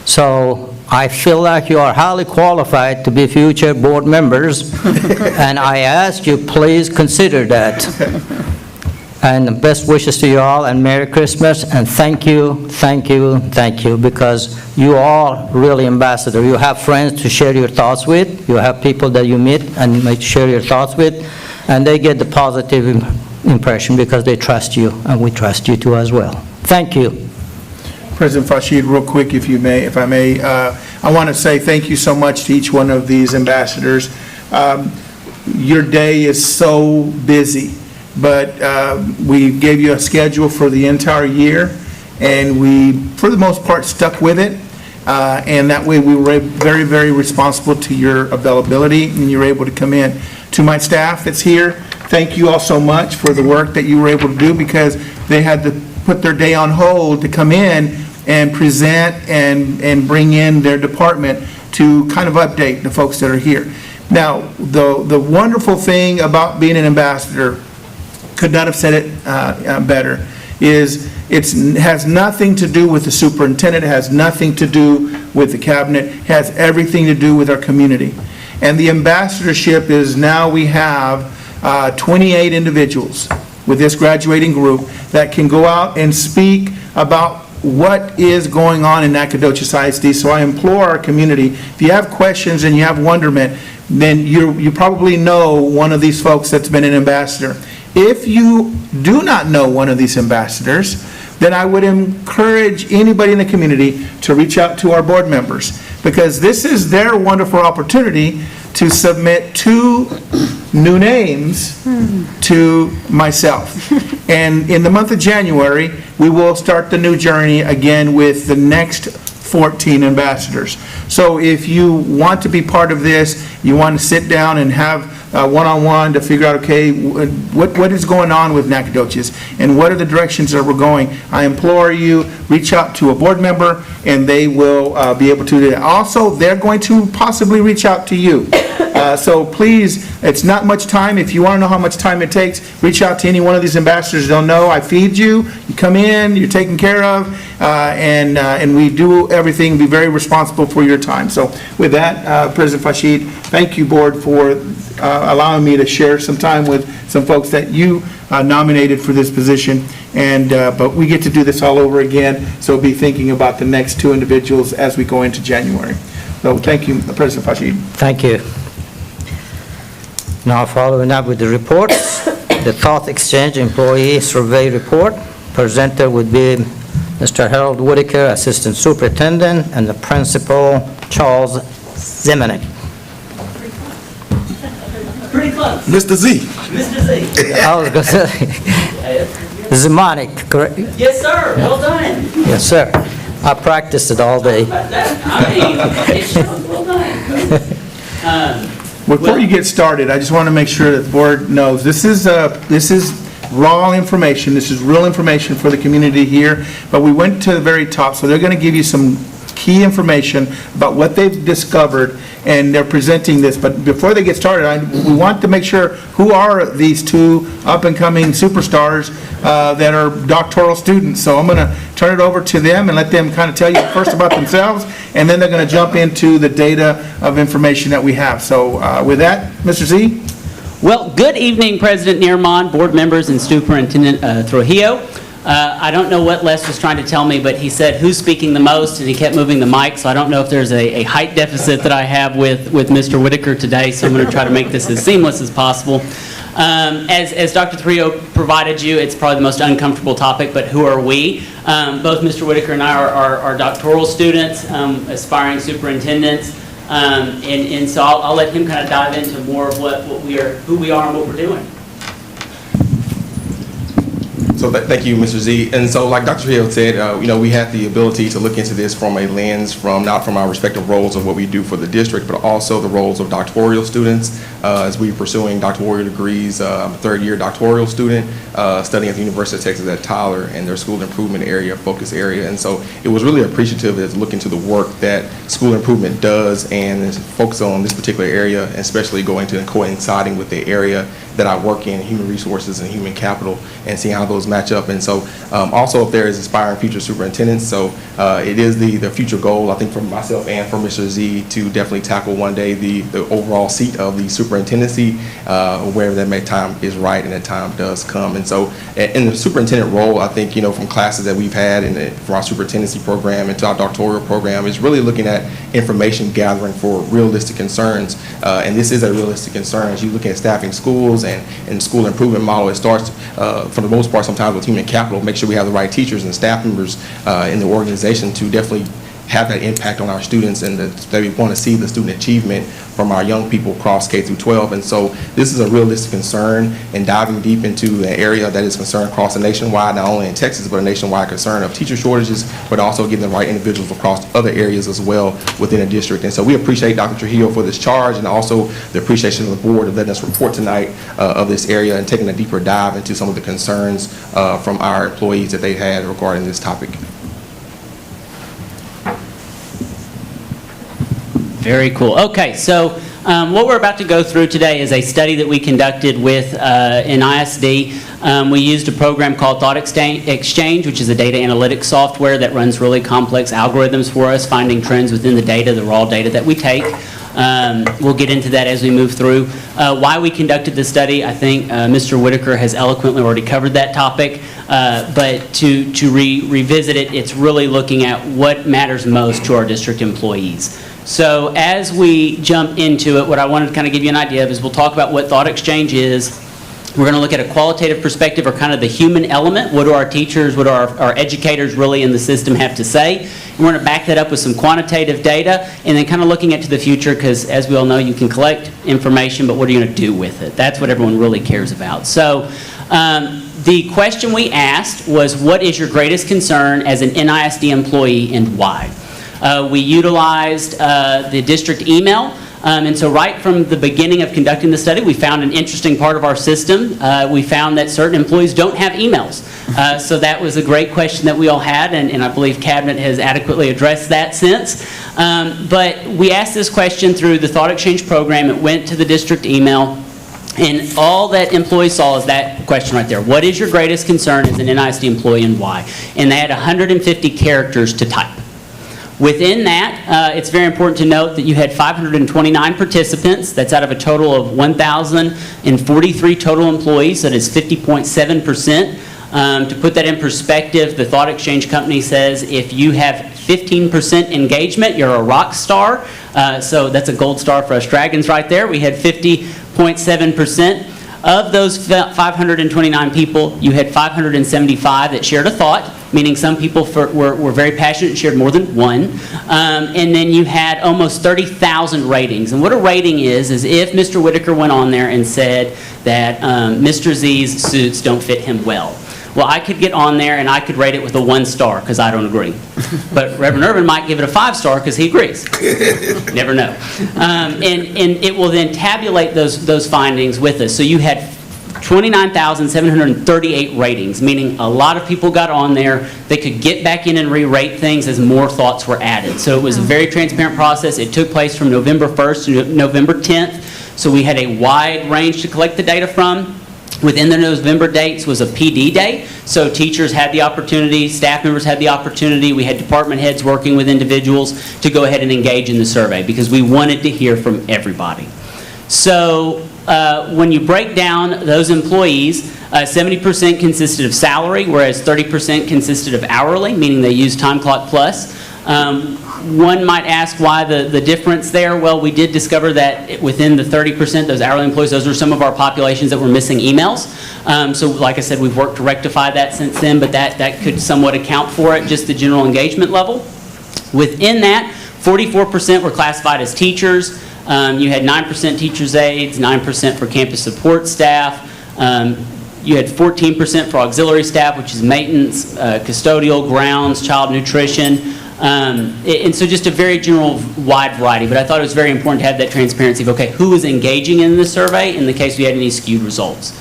So I feel like you are highly qualified to be future board members, and I ask you, please consider that. And best wishes to you all, and Merry Christmas, and thank you, thank you, thank you, because you are really ambassador. You have friends to share your thoughts with, you have people that you meet and might share your thoughts with, and they get the positive impression because they trust you, and we trust you too as well. Thank you. President Fashid, real quick, if I may, I want to say thank you so much to each one of these ambassadors. Your day is so busy, but we gave you a schedule for the entire year, and we, for the most part, stuck with it. And that way, we were very, very responsible to your availability, and you were able to come in. To my staff that's here, thank you all so much for the work that you were able to do, because they had to put their day on hold to come in and present and bring in their department to kind of update the folks that are here. Now, the wonderful thing about being an ambassador, could not have said it better, is it has nothing to do with the superintendent, it has nothing to do with the cabinet, it has everything to do with our community. And the ambassadorship is now we have 28 individuals with this graduating group that can go out and speak about what is going on in Nacogdoches ISD. So I implore our community, if you have questions and you have wonderment, then you probably know one of these folks that's been an ambassador. If you do not know one of these ambassadors, then I would encourage anybody in the community to reach out to our board members, because this is their wonderful opportunity to submit 2 new names to myself. And in the month of January, we will start the new journey again with the next 14 ambassadors. So if you want to be part of this, you want to sit down and have one-on-one to figure out, okay, what is going on with Nacogdoches and what are the directions that we're going, I implore you, reach out to a board member and they will be able to do that. Also, they're going to possibly reach out to you. So please, it's not much time. If you want to know how much time it takes, reach out to any one of these ambassadors. They'll know I feed you, you come in, you're taken care of, and we do everything, be very responsible for your time. So with that, President Fashid, thank you, board, for allowing me to share some time with some folks that you nominated for this position. And but we get to do this all over again, so be thinking about the next 2 individuals as we go into January. So thank you, President Fashid. Thank you. Now following up with the reports, the Thought Exchange Employee Survey Report. Presenter would be Mr. Harold Whitaker, Assistant Superintendent, and the Principal, Charles Zemanek. Pretty close. Mr. Z. Mr. Z. I was going to say, Zemanek, correct? Yes, sir. Well done. Yes, sir. I practiced it all day. It shows. Well done. Before you get started, I just want to make sure that the board knows, this is raw information, this is real information for the community here, but we went to the very top, so they're going to give you some key information about what they've discovered, and they're presenting this. But before they get started, we want to make sure who are these 2 up-and-coming superstars that are doctoral students. So I'm going to turn it over to them and let them kind of tell you first about themselves, and then they're going to jump into the data of information that we have. So with that, Mr. Z? Well, good evening, President Neermond, board members, and Superintendent Trujillo. I don't know what Les was trying to tell me, but he said, who's speaking the most, and he kept moving the mic, so I don't know if there's a height deficit that I have with Mr. Whitaker today, so I'm going to try to make this as seamless as possible. As Dr. Trujillo provided you, it's probably the most uncomfortable topic, but who are we? Both Mr. Whitaker and I are doctoral students, aspiring superintendents, and so I'll let him kind of dive into more of who we are and what we're doing. So thank you, Mr. Z. And so like Dr. Hill said, we had the ability to look into this from a lens not from our respective roles of what we do for the district, but also the roles of doctoral students as we're pursuing doctoral degrees. I'm a 3rd-year doctoral student studying at the University of Texas at Tyler in their school improvement area, focus area. And so it was really appreciative to look into the work that school improvement does and focus on this particular area, especially going to and coinciding with the area that I work in, human resources and human capital, and seeing how those match up. And so also if there is aspiring future superintendents, so it is the future goal, I think, for myself and for Mr. Z to definitely tackle one day the overall seat of the superintendency, wherever that time is right and that time does come. And so in the superintendent role, I think, from classes that we've had from our superintendency program into our doctoral program is really looking at information gathering for realistic concerns. And this is a realistic concern. As you look at staffing schools and school improvement model, it starts, for the most part, sometimes with human capital, make sure we have the right teachers and staff members in the organization to definitely have that impact on our students, and that we want to see the student achievement from our young people across K through 12. And so this is a realistic concern, and diving deep into an area that is concerned across the nationwide, not only in Texas, but a nationwide concern of teacher shortages, but also getting the right individuals across other areas as well within a district. And so we appreciate Dr. Trujillo for this charge, and also the appreciation of the board of letting us report tonight of this area and taking a deeper dive into some of the concerns from our employees that they had regarding this topic. Very cool. Okay, so what we're about to go through today is a study that we conducted with in ISD. We used a program called Thought Exchange, which is a data analytics software that runs really complex algorithms for us, finding trends within the data, the raw data that we take. We'll get into that as we move through. Why we conducted the study, I think Mr. Whitaker has eloquently already covered that topic, but to revisit it, it's really looking at what matters most to our district employees. So as we jump into it, what I wanted to kind of give you an idea of is we'll talk about what Thought Exchange is. We're going to look at a qualitative perspective, or kind of the human element. What do our teachers, what do our educators really in the system have to say? And we're going to back that up with some quantitative data, and then kind of looking into the future, because as we all know, you can collect information, but what are you going to do with it? That's what everyone really cares about. So the question we asked was, what is your greatest concern as an NISD employee, and why? We utilized the district email, and so right from the beginning of conducting the study, we found an interesting part of our system. We found that certain employees don't have emails. So that was a great question that we all had, and I believe Cabinet has adequately addressed that since. But we asked this question through the Thought Exchange program. It went to the district email, and all that employees saw is that question right there. What is your greatest concern as an NISD employee, and why? And they had 150 characters to type. Within that, it's very important to note that you had 529 participants. That's out of a total of 1,043 total employees. That is 50.7%. To put that in perspective, the Thought Exchange company says if you have 15% engagement, you're a rock star. So that's a gold star for us Dragons right there. We had 50.7%. Of those 529 people, you had 575 that shared a thought, meaning some people were very passionate and shared more than one. And then you had almost 30,000 ratings. And what a rating is if Mr. Whitaker went on there and said that Mr. Z's suits don't fit him well. Well, I could get on there and I could rate it with a 1 star because I don't agree. But Reverend Irvin might give it a 5 star because he agrees. Never know. And it will then tabulate those findings with us. So you had 29,738 ratings, meaning a lot of people got on there. They could get back in and re-rate things as more thoughts were added. So it was a very transparent process. It took place from November 1st to November 10th. So we had a wide range to collect the data from. Within the November dates was a PD day, so teachers had the opportunity, staff members had the opportunity, we had department heads working with individuals to go ahead and engage in the survey because we wanted to hear from everybody. So when you break down those employees, 70% consisted of salary, whereas 30% consisted of hourly, meaning they used Time Clock Plus. One might ask why the difference there. Well, we did discover that within the 30%, those hourly employees, those are some of our populations that were missing emails. So like I said, we've worked to rectify that since then, but that could somewhat account for it, just the general engagement level. Within that, 44% were classified as teachers. You had 9% teachers' aides, 9% for campus support staff. You had 14% for auxiliary staff, which is maintenance, custodial, grounds, child nutrition. And so just a very general wide variety, but I thought it was very important to have that transparency of, okay, who was engaging in the survey in the case we had any skewed results.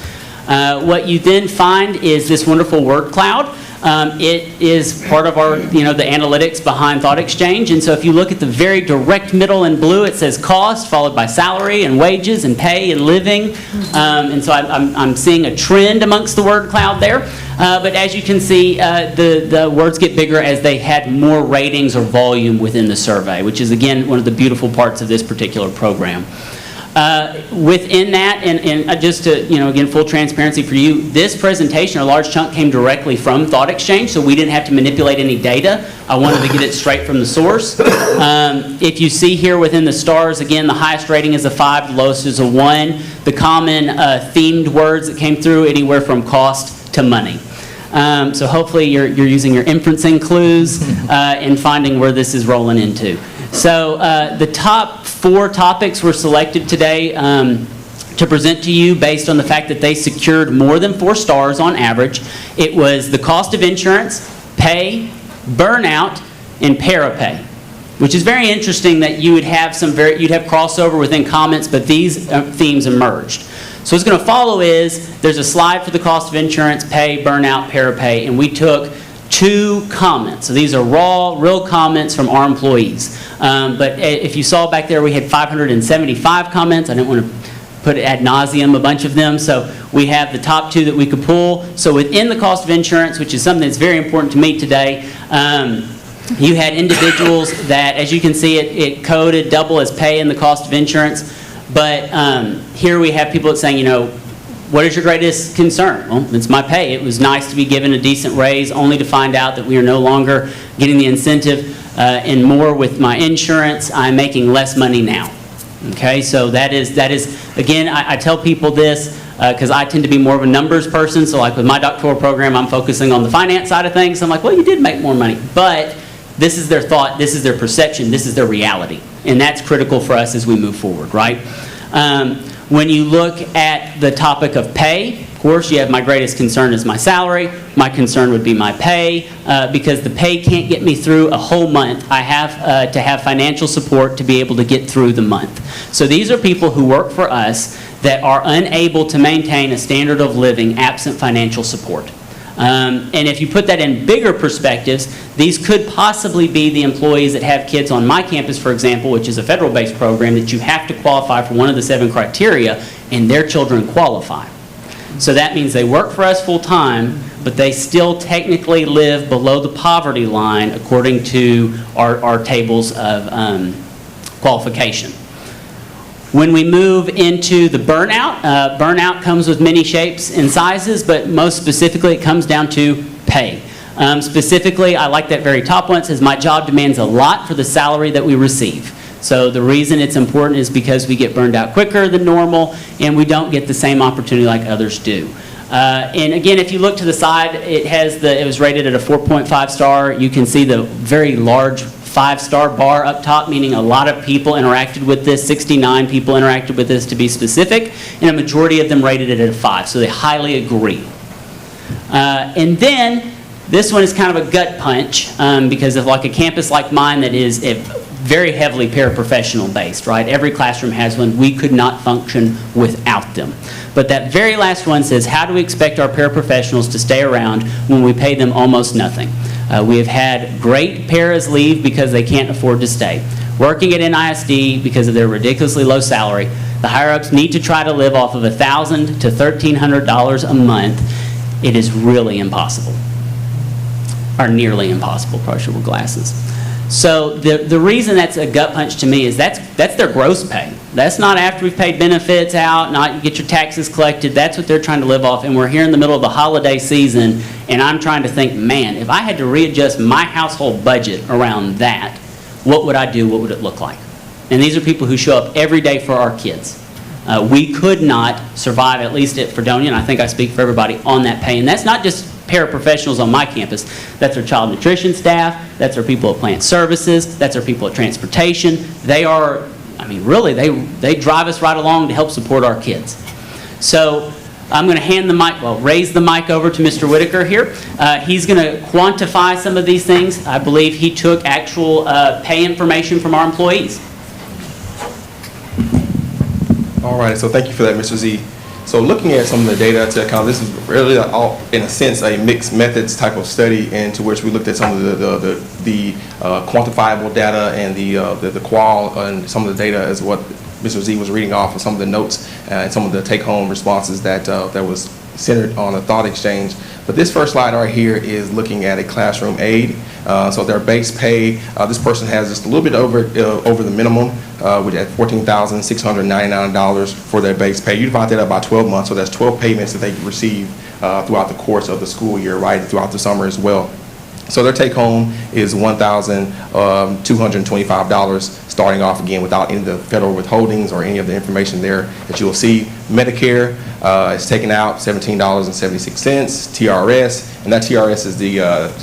What you then find is this wonderful word cloud. It is part of our, the analytics behind Thought Exchange. And so if you look at the very direct middle in blue, it says cost, followed by salary and wages and pay and living. And so I'm seeing a trend amongst the word cloud there. But as you can see, the words get bigger as they had more ratings or volume within the survey, which is, again, one of the beautiful parts of this particular program. Within that, and just to, again, full transparency for you, this presentation, a large chunk came directly from Thought Exchange, so we didn't have to manipulate any data. I wanted to get it straight from the source. If you see here within the stars, again, the highest rating is a 5, the lowest is a 1. The common themed words that came through, anywhere from cost to money. So hopefully you're using your inferencing clues in finding where this is rolling into. So the top 4 topics were selected today to present to you based on the fact that they secured more than 4 stars on average. It was the cost of insurance, pay, burnout, and parapay, which is very interesting that you would have you'd have crossover within comments, but these themes emerged. So what's going to follow is there's a slide for the cost of insurance, pay, burnout, parapay, and we took 2 comments. So these are real comments from our employees. But if you saw back there, we had 575 comments. I didn't want to put ad nauseum a bunch of them. So we have the top 2 that we could pull. So within the cost of insurance, which is something that's very important to me today, you had individuals that, as you can see, it coded double as pay in the cost of insurance. But here we have people that saying, what is your greatest concern? Well, it's my pay. It was nice to be given a decent raise, only to find out that we are no longer getting the incentive and more with my insurance. I'm making less money now. Okay, so that is again, I tell people this because I tend to be more of a numbers person. So like with my doctoral program, I'm focusing on the finance side of things. I'm like, well, you did make more money. But this is their thought, this is their perception, this is their reality. And that's critical for us as we move forward, right? When you look at the topic of pay, of course, you have my greatest concern is my salary. My concern would be my pay because the pay can't get me through a whole month. I have to have financial support to be able to get through the month. So these are people who work for us that are unable to maintain a standard of living absent financial support. And if you put that in bigger perspectives, these could possibly be the employees that have kids on my campus, for example, which is a federal-based program that you have to qualify for one of the 7 criteria, and their children qualify. So that means they work for us full-time, but they still technically live below the poverty line according to our tables of qualification. When we move into the burnout, burnout comes with many shapes and sizes, but most specifically it comes down to pay. Specifically, I like that very top one. It says, my job demands a lot for the salary that we receive. So the reason it's important is because we get burned out quicker than normal, and we don't get the same opportunity like others do. And again, if you look to the side, it was rated at a 4.5 star. You can see the very large 5-star bar up top, meaning a lot of people interacted with this. 69 people interacted with this to be specific, and a majority of them rated it at a 5, so they highly agree. And then this one is kind of a gut punch because of like a campus like mine that is very heavily paraprofessional based, right? Every classroom has one. We could not function without them. But that very last one says, how do we expect our paraprofessionals to stay around when we pay them almost nothing? We have had great paras leave because they can't afford to stay. Working at NISD because of their ridiculously low salary, the higher-ups need to try to live off of $1,000 to $1,300 a month. It is really impossible, or nearly impossible, probably should wear glasses. So the reason that's a gut punch to me is that's their gross pay. That's not after we've paid benefits out, not you get your taxes collected. That's what they're trying to live off. And we're here in the middle of the holiday season, and I'm trying to think, man, if I had to readjust my household budget around that, what would I do? What would it look like? And these are people who show up every day for our kids. We could not survive, at least at Fredonia, and I think I speak for everybody, on that pay. And that's not just paraprofessionals on my campus. That's our child nutrition staff. That's our people at plant services. That's our people at transportation. They are, I mean, really, they drive us right along to help support our kids. So I'm going to hand the mic, raise the mic over to Mr. Whitaker here. He's going to quantify some of these things. I believe he took actual pay information from our employees. All right, so thank you for that, Mr. Z. So looking at some of the data to kind of, this is really all, in a sense, a mixed methods type of study, into which we looked at some of the quantifiable data and the qual and some of the data as what Mr. Z was reading off of some of the notes and some of the take-home responses that was centered on a thought exchange. But this first slide right here is looking at a classroom aide. So their base pay, this person has just a little bit over the minimum, with at $14,699 for their base pay. You divide that up by 12 months, so that's 12 payments that they receive throughout the course of the school year, right, throughout the summer as well. So their take home is $1,225, starting off again without any of the federal withholdings or any of the information there that you'll see. Medicare is taken out $17.76, TRS, and that TRS is the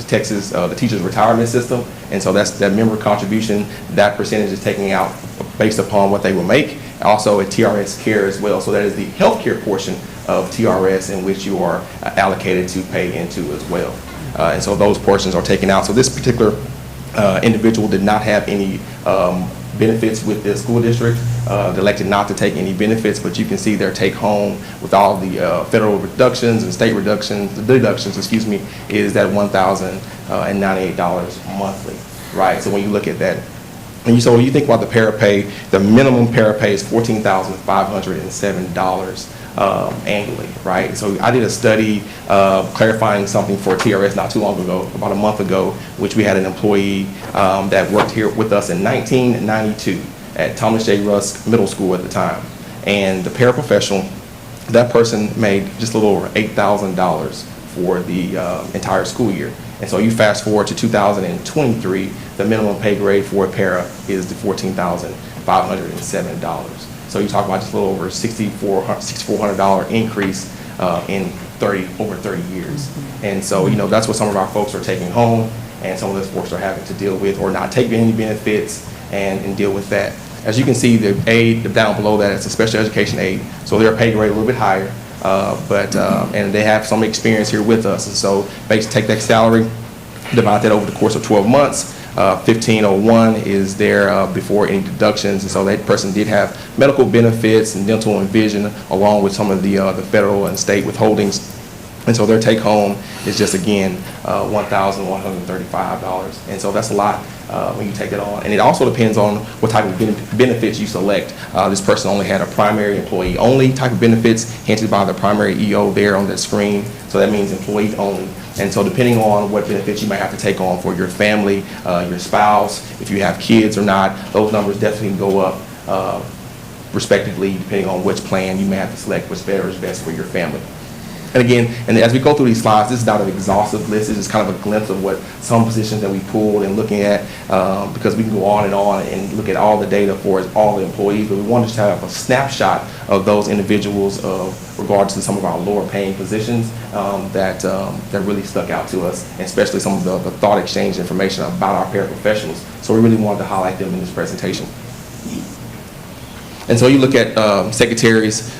Texas, the Teachers Retirement System, and so that's that member contribution. That percentage is taken out based upon what they will make. Also a TRS care as well, so that is the healthcare portion of TRS in which you are allocated to pay into as well. And so those portions are taken out. So this particular individual did not have any benefits with the school district, elected not to take any benefits, but you can see their take home with all the federal reductions and state reductions, the deductions, excuse me, is that $1,098 monthly, right? So when you look at that, and so when you think about the parapay, the minimum parapay is $14,507 annually, right? So I did a study clarifying something for TRS not too long ago, about a month ago, which we had an employee that worked here with us in 1992 at Thomas J. Rusk Middle School at the time. And the paraprofessional, that person made just a little over $8,000 for the entire school year. And so you fast forward to 2023, the minimum pay grade for a para is the $14,507. So you talk about just a little over $6,400 increase in over 30 years. And so, you know, that's what some of our folks are taking home, and some of those folks are having to deal with or not take any benefits and deal with that. As you can see, the aide down below that, it's a special education aide, so their pay grade a little bit higher, and they have some experience here with us. And so basically take that salary, divide that over the course of 12 months. 1501 is there before any deductions, and so that person did have medical benefits and dental and vision, along with some of the federal and state withholdings. And so their take home is just, again, $1,135. And so that's a lot when you take that on. And it also depends on what type of benefits you select. This person only had a primary employee only type of benefits, hinted by the primary EO there on that screen. So that means employee only. And so depending on what benefits you might have to take on for your family, your spouse, if you have kids or not, those numbers definitely go up respectively, depending on which plan you may have to select, which better is best for your family. And again, and as we go through these slides, this is not an exhaustive list. This is kind of a glimpse of what some positions that we pulled and looking at, because we can go on and look at all the data for all the employees, but we wanted to have a snapshot of those individuals regards to some of our lower paying positions that really stuck out to us, and especially some of the thought exchange information about our paraprofessionals. So we really wanted to highlight them in this presentation. And so you look at secretaries.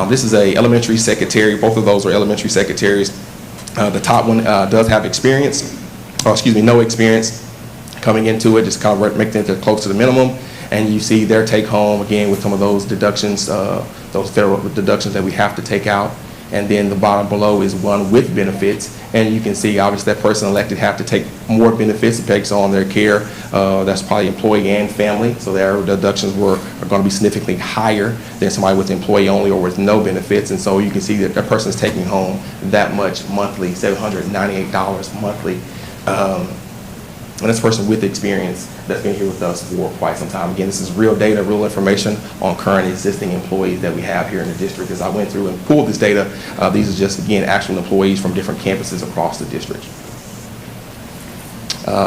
This is a elementary secretary. Both of those are elementary secretaries. The top one does have experience, no experience coming into it, just kind of making it close to the minimum. And you see their take home, again, with some of those deductions, those federal deductions that we have to take out. And then the bottom below is one with benefits. And you can see, obviously, that person elected have to take more benefits based on their care. That's probably employee and family. So their deductions are going to be significantly higher than somebody with employee only or with no benefits. And so you can see that that person is taking home that much monthly, $798 monthly. And this person with experience that's been here with us for quite some time. Again, this is real data, real information on current existing employees that we have here in the district. As I went through and pulled this data, these are just, again, actual employees from different campuses across the district.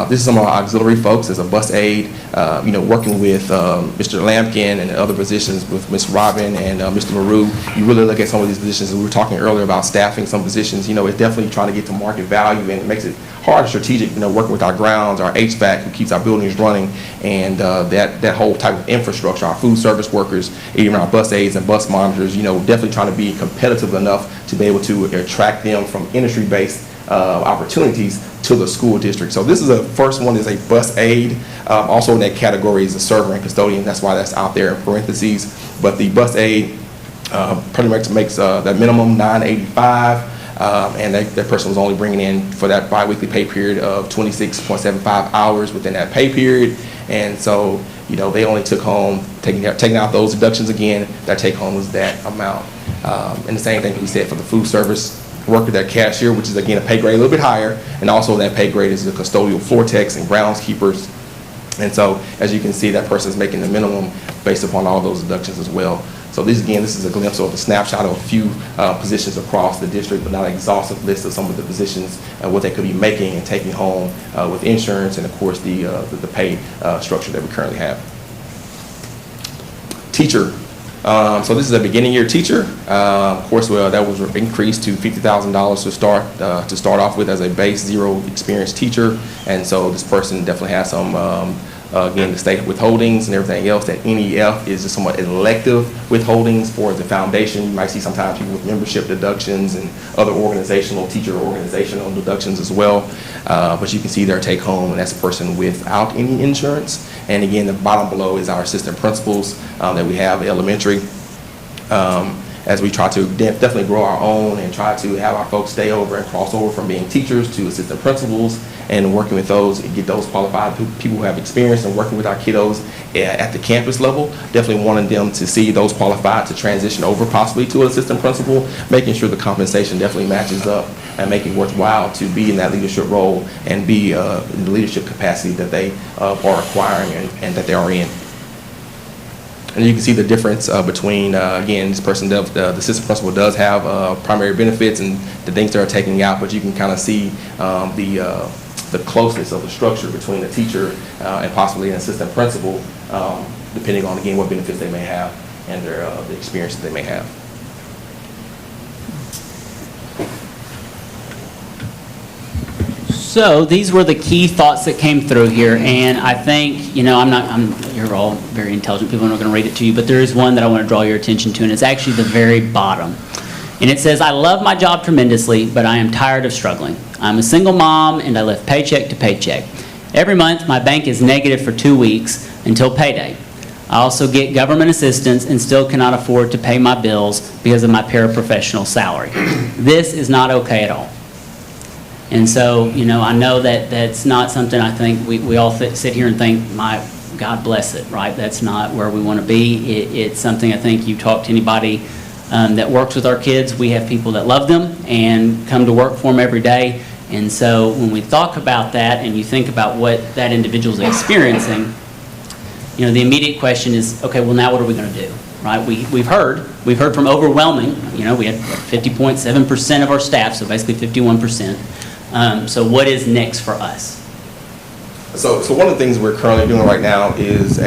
This is some of our auxiliary folks as a bus aide, working with Mr. Lampkin and other positions with Ms. Robin and Mr. LaRue. You really look at some of these positions, and we were talking earlier about staffing some positions. It's definitely trying to get to market value, and it makes it hard and strategic, working with our grounds, our HVAC, who keeps our buildings running, and that whole type of infrastructure, our food service workers, even our bus aides and bus monitors, definitely trying to be competitive enough to be able to attract them from industry-based opportunities to the school district. So this is the first one is a bus aide. Also in that category is a server and custodian. That's why that's out there in parentheses. But the bus aide pretty much makes that minimum $985. And that person was only bringing in for that biweekly pay period of 26.75 hours within that pay period. And so, they only took home, taking out those deductions again, their take home was that amount. And the same thing can be said for the food service worker, that cashier, which is again a pay grade a little bit higher. And also that pay grade is the custodial floor techs and groundskeepers. And so, as you can see, that person is making the minimum based upon all those deductions as well. So this is a glimpse of a snapshot of a few positions across the district, but not an exhaustive list of some of the positions and what they could be making and taking home with insurance and, of course, the pay structure that we currently have. Teacher. So this is a beginning year teacher. Of course, that was increased to $50,000 to start off with as a base zero experienced teacher. And so this person definitely has some again, the state withholdings and everything else. That NEF is just somewhat elective withholdings for the foundation. You might see sometimes people with membership deductions and other teacher organizational deductions as well. But you can see their take home, and that's a person without any insurance. And again, the bottom below is our assistant principals that we have elementary. As we try to definitely grow our own and try to have our folks stay over and cross over from being teachers to assistant principals, and working with those and get those qualified people who have experience and working with our kiddos at the campus level, definitely wanting them to see those qualified to transition over possibly to an assistant principal, making sure the compensation definitely matches up and make it worthwhile to be in that leadership role and be in the leadership capacity that they are acquiring and that they are in. And you can see the difference between, again, this person, the assistant principal does have primary benefits and the things they're taking out, but you can kind of see the closeness of the structure between the teacher and possibly an assistant principal, depending on, again, what benefits they may have and the experience that they may have. So these were the key thoughts that came through here, and I think, you're all very intelligent people, I'm not going to read it to you, but there is one that I want to draw your attention to, and it's actually the very bottom. And it says, I love my job tremendously, but I am tired of struggling. I'm a single mom, and I live paycheck to paycheck. Every month, my bank is negative for 2 weeks until payday. I also get government assistance and still cannot afford to pay my bills because of my paraprofessional salary. This is not okay at all. And so, I know that that's not something I think we all sit here and think, my God bless it, right? That's not where we want to be. It's something I think you talk to anybody that works with our kids. We have people that love them and come to work for them every day. And so when we talk about that and you think about what that individual is experiencing, the immediate question is, okay, well, now what are we going to do? Right? We've heard from overwhelming, we had 50.7% of our staff, so basically 51%. So what is next for us? So one of the things we're currently doing right now is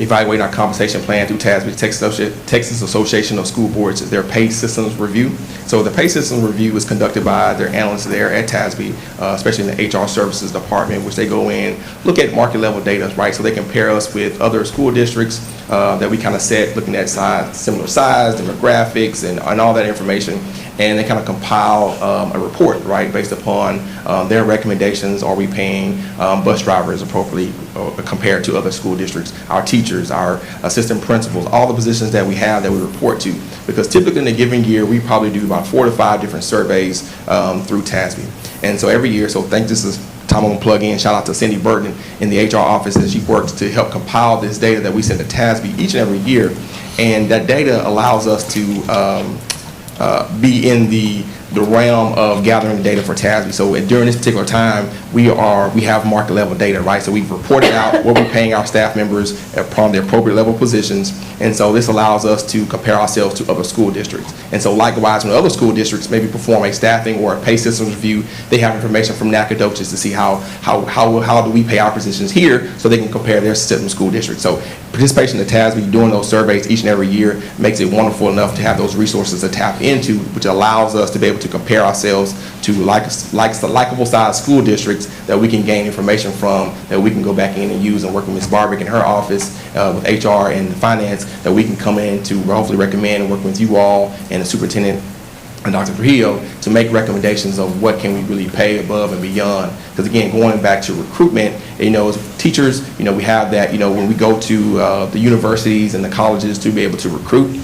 evaluating our compensation plan through TASB, Texas Association of School Boards, their pay systems review. So the pay systems review is conducted by their analysts there at TASB, especially in the HR services department, which they go in, look at market level data, right? So they compare us with other school districts that we kind of set, looking at similar size, demographics, and all that information. And they kind of compile a report, right, based upon their recommendations. Are we paying bus drivers appropriately compared to other school districts, our teachers, our assistant principals, all the positions that we have that we report to? Because typically in a given year, we probably do about 4 to 5 different surveys through TASB. And so every year, this is time I'm going to plug in, shout out to Cindy Burton in the HR office as she works to help compile this data that we send to TASB each and every year. And that data allows us to be in the realm of gathering data for TASB. So during this particular time, we have market level data, right? So we've reported out what we're paying our staff members upon the appropriate level positions. And so this allows us to compare ourselves to other school districts. And so likewise, when other school districts maybe perform a staffing or a pay systems review, they have information from Nacogdoches to see how do we pay our positions here so they can compare their school districts. So participation in the TASB, doing those surveys each and every year makes it wonderful enough to have those resources to tap into, which allows us to be able to compare ourselves to likable sized school districts that we can gain information from, that we can go back in and use and work with Ms. Barbick in her office with HR and finance, that we can come in to hopefully recommend and work with you all and the superintendent and Dr. Trujillo to make recommendations of what can we really pay above and beyond. Because again, going back to recruitment, as teachers, we have that, when we go to the universities and the colleges to be able to recruit,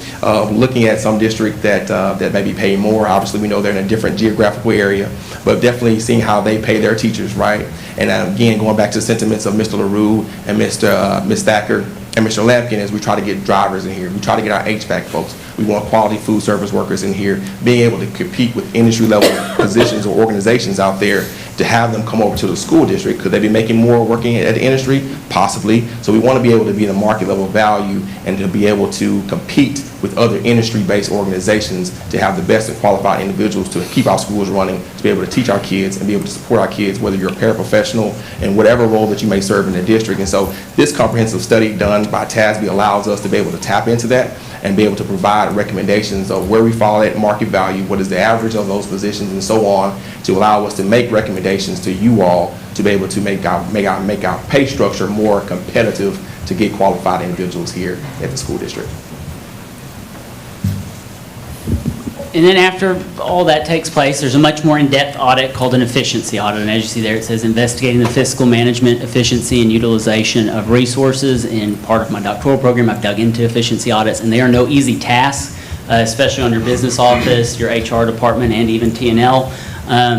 looking at some district that maybe pay more. Obviously, we know they're in a different geographical area, but definitely seeing how they pay their teachers, right? And again, going back to the sentiments of Mr. LaRue and Ms. Thacker and Mr. Lampkin, as we try to get drivers in here, we try to get our HVAC folks. We want quality food service workers in here, being able to compete with industry level positions or organizations out there, to have them come over to the school district. Could they be making more working at the industry? Possibly. So we want to be able to be in a market level value and to be able to compete with other industry-based organizations to have the best and qualified individuals to keep our schools running, to be able to teach our kids and be able to support our kids, whether you're a paraprofessional in whatever role that you may serve in the district. And so this comprehensive study done by TASB allows us to be able to tap into that and be able to provide recommendations of where we fall at market value, what is the average of those positions, and so on, to allow us to make recommendations to you all to be able to make our pay structure more competitive to get qualified individuals here at the school district. And then after all that takes place, there's a much more in-depth audit called an efficiency audit. And as you see there, it says investigating the fiscal management, efficiency, and utilization of resources. In part of my doctoral program, I've dug into efficiency audits, and they are no easy task, especially on your business office, your HR department, and even T&L.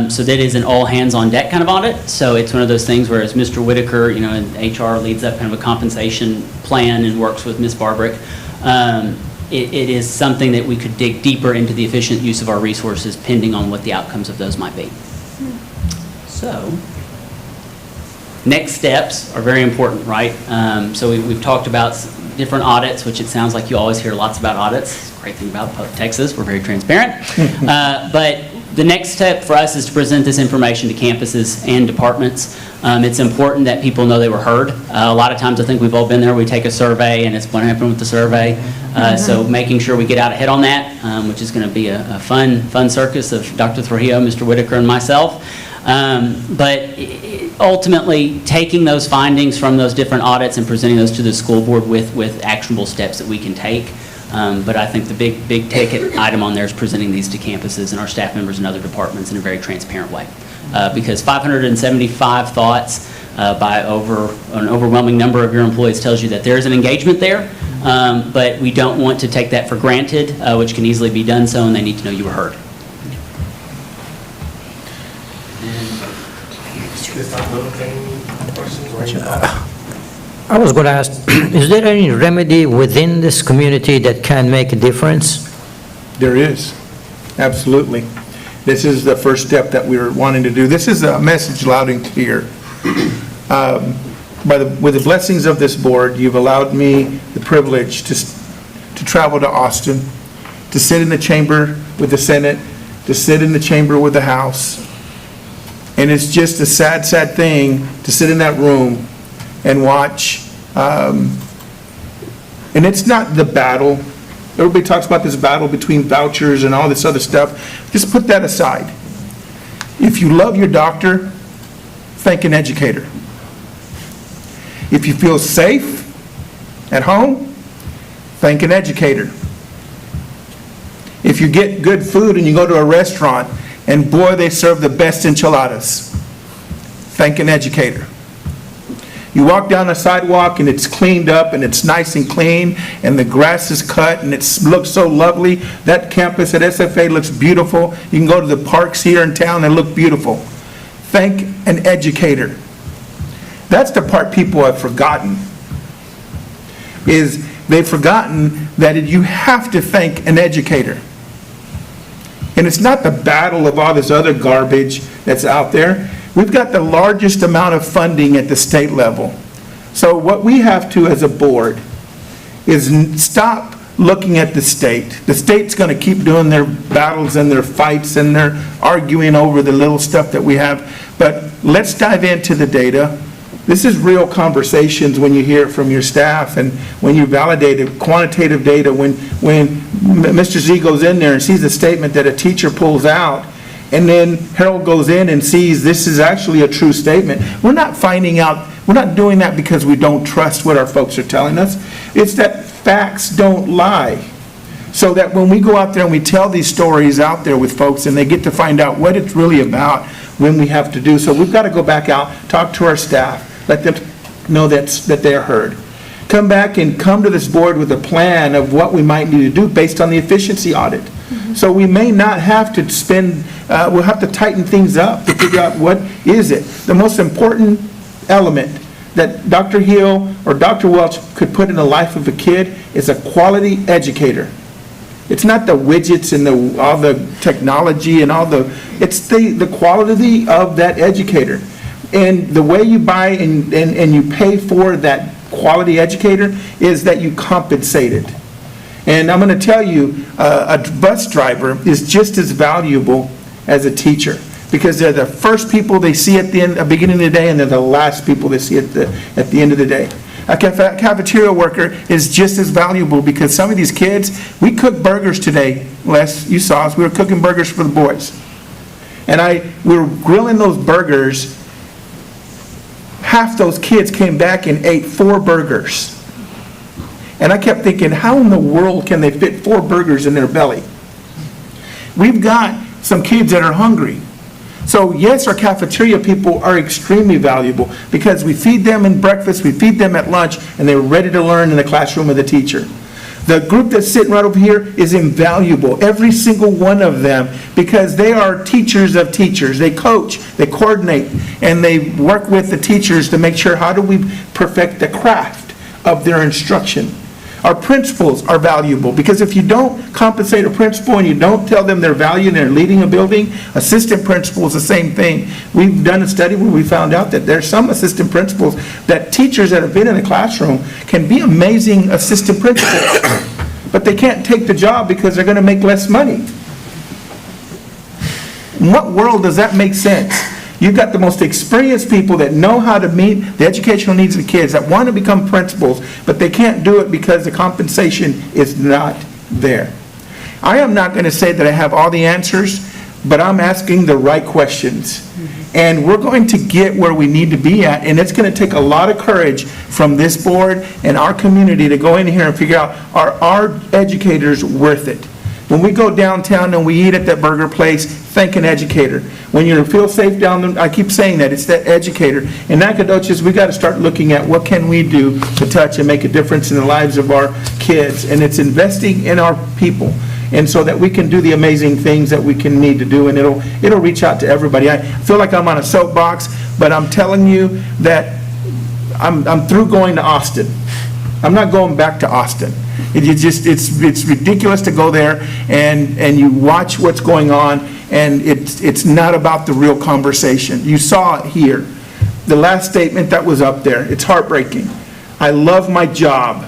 So that is an all-hands-on-deck kind of audit. So it's one of those things where, as Mr. Whitaker, in HR leads up kind of a compensation plan and works with Ms. Barbrick. It is something that we could dig deeper into the efficient use of our resources, pending on what the outcomes of those might be. So, next steps are very important, right? So we've talked about different audits, which it sounds like you always hear lots about audits. Great thing about Texas, we're very transparent. But the next step for us is to present this information to campuses and departments. It's important that people know they were heard. A lot of times I think we've all been there, we take a survey and it's what happened with the survey. So making sure we get out ahead on that, which is going to be a fun circus of Dr. Trujillo, Mr. Whitaker, and myself. But ultimately, taking those findings from those different audits and presenting those to the school board with actionable steps that we can take. But I think the big ticket item on there is presenting these to campuses and our staff members and other departments in a very transparent way. Because 575 thoughts by an overwhelming number of your employees tells you that there is an engagement there, but we don't want to take that for granted, which can easily be done so, and they need to know you were heard. I was going to ask, is there any remedy within this community that can make a difference? There is, absolutely. This is the first step that we were wanting to do. This is a message loud and clear. With the blessings of this board, you've allowed me the privilege to travel to Austin, to sit in the chamber with the Senate, to sit in the chamber with the House. And it's just a sad, sad thing to sit in that room and watch. And it's not the battle. Everybody talks about this battle between vouchers and all this other stuff. Just put that aside. If you love your doctor, thank an educator. If you feel safe at home, thank an educator. If you get good food and you go to a restaurant and boy, they serve the best enchiladas, thank an educator. You walk down the sidewalk and it's cleaned up and it's nice and clean and the grass is cut and it looks so lovely. That campus at SFA looks beautiful. You can go to the parks here in town and look beautiful. Thank an educator. That's the part people have forgotten, is they've forgotten that you have to thank an educator. And it's not the battle of all this other garbage that's out there. We've got the largest amount of funding at the state level. So what we have to as a board is stop looking at the state. The state's going to keep doing their battles and their fights and their arguing over the little stuff that we have. But let's dive into the data. This is real conversations when you hear it from your staff and when you validate it, quantitative data, when Mr. Z goes in there and sees a statement that a teacher pulls out, and then Harold goes in and sees this is actually a true statement. We're not finding out, we're not doing that because we don't trust what our folks are telling us. It's that facts don't lie. so that when we go out there and we tell these stories out there with folks and they get to find out what it's really about when we have to do. So we've got to go back out, talk to our staff, let them know that they're heard. Come back and come to this board with a plan of what we might need to do based on the efficiency audit. So we may not have to spend, we'll have to tighten things up to figure out what is it. The most important element that Dr. Hill or Dr. Welch could put in the life of a kid is a quality educator. It's not the widgets and all the technology and it's the quality of that educator. And the way you buy and you pay for that quality educator is that you compensate it. And I'm going to tell you, a bus driver is just as valuable as a teacher, because they're the first people they see at the beginning of the day, and they're the last people they see at the end of the day. A cafeteria worker is just as valuable, because some of these kids, we cooked burgers today, Les, you saw us, we were cooking burgers for the boys. And we were grilling those burgers. Half those kids came back and ate 4 burgers. And I kept thinking, how in the world can they fit 4 burgers in their belly? We've got some kids that are hungry. So yes, our cafeteria people are extremely valuable, because we feed them in breakfast, we feed them at lunch, and they're ready to learn in the classroom of the teacher. The group that's sitting right over here is invaluable, every single one of them, because they are teachers of teachers. They coach, they coordinate, and they work with the teachers to make sure how do we perfect the craft of their instruction. Our principals are valuable, because if you don't compensate a principal and you don't tell them their value and they're leading a building, assistant principals, the same thing. We've done a study where we found out that there's some assistant principals that teachers that have been in the classroom can be amazing assistant principals, but they can't take the job because they're going to make less money. In what world does that make sense? You've got the most experienced people that know how to meet the educational needs of the kids, that want to become principals, but they can't do it because the compensation is not there. I am not going to say that I have all the answers, but I'm asking the right questions. And we're going to get where we need to be at, and it's going to take a lot of courage from this board and our community to go in here and figure out, are our educators worth it? When we go downtown and we eat at that burger place, thank an educater. When you feel safe down there, I keep saying that, it's that educator. In Nacogdoches, we got to start looking at what can we do to touch and make a difference in the lives of our kids. And it's investing in our people, and so that we can do the amazing things that we can need to do, and it'll reach out to everybody. I feel like I'm on a soapbox, but I'm telling you that I'm through going to Austin. I'm not going back to Austin. It's ridiculous to go there and you watch what's going on, and it's not about the real conversation. You saw it here. The last statement that was up there, it's heartbreaking. I love my job.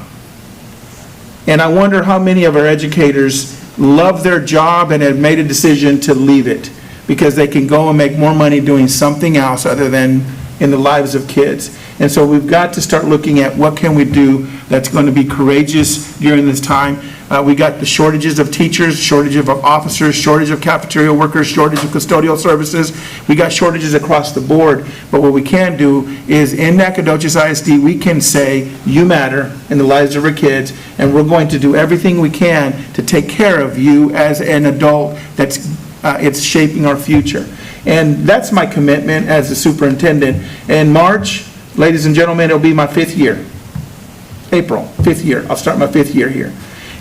And I wonder how many of our educators love their job and have made a decision to leave it because they can go and make more money doing something else other than in the lives of kids. And so we've got to start looking at what can we do that's going to be courageous during this time. We got the shortages of teachers, shortage of officers, shortage of cafeteria workers, shortage of custodial services. We got shortages across the board. But what we can do is in Nacogdoches ISD, we can say, you matter in the lives of our kids, and we're going to do everything we can to take care of you as an adult it's shaping our future. And that's my commitment as the superintendent. In March, ladies and gentlemen, it'll be my 5th year. April, 5th year. I'll start my 5th year here.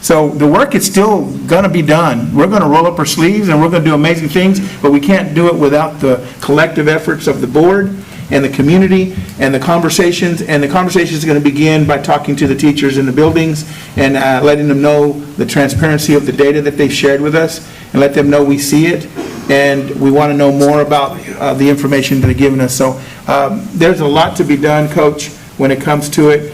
So the work is still going to be done. We're going to roll up our sleeves and we're going to do amazing things, but we can't do it without the collective efforts of the board and the community and the conversations. And the conversations are going to begin by talking to the teachers in the buildings and letting them know the transparency of the data that they've shared with us, and let them know we see it and we want to know more about the information that they're giving us. So there's a lot to be done, Coach, when it comes to it.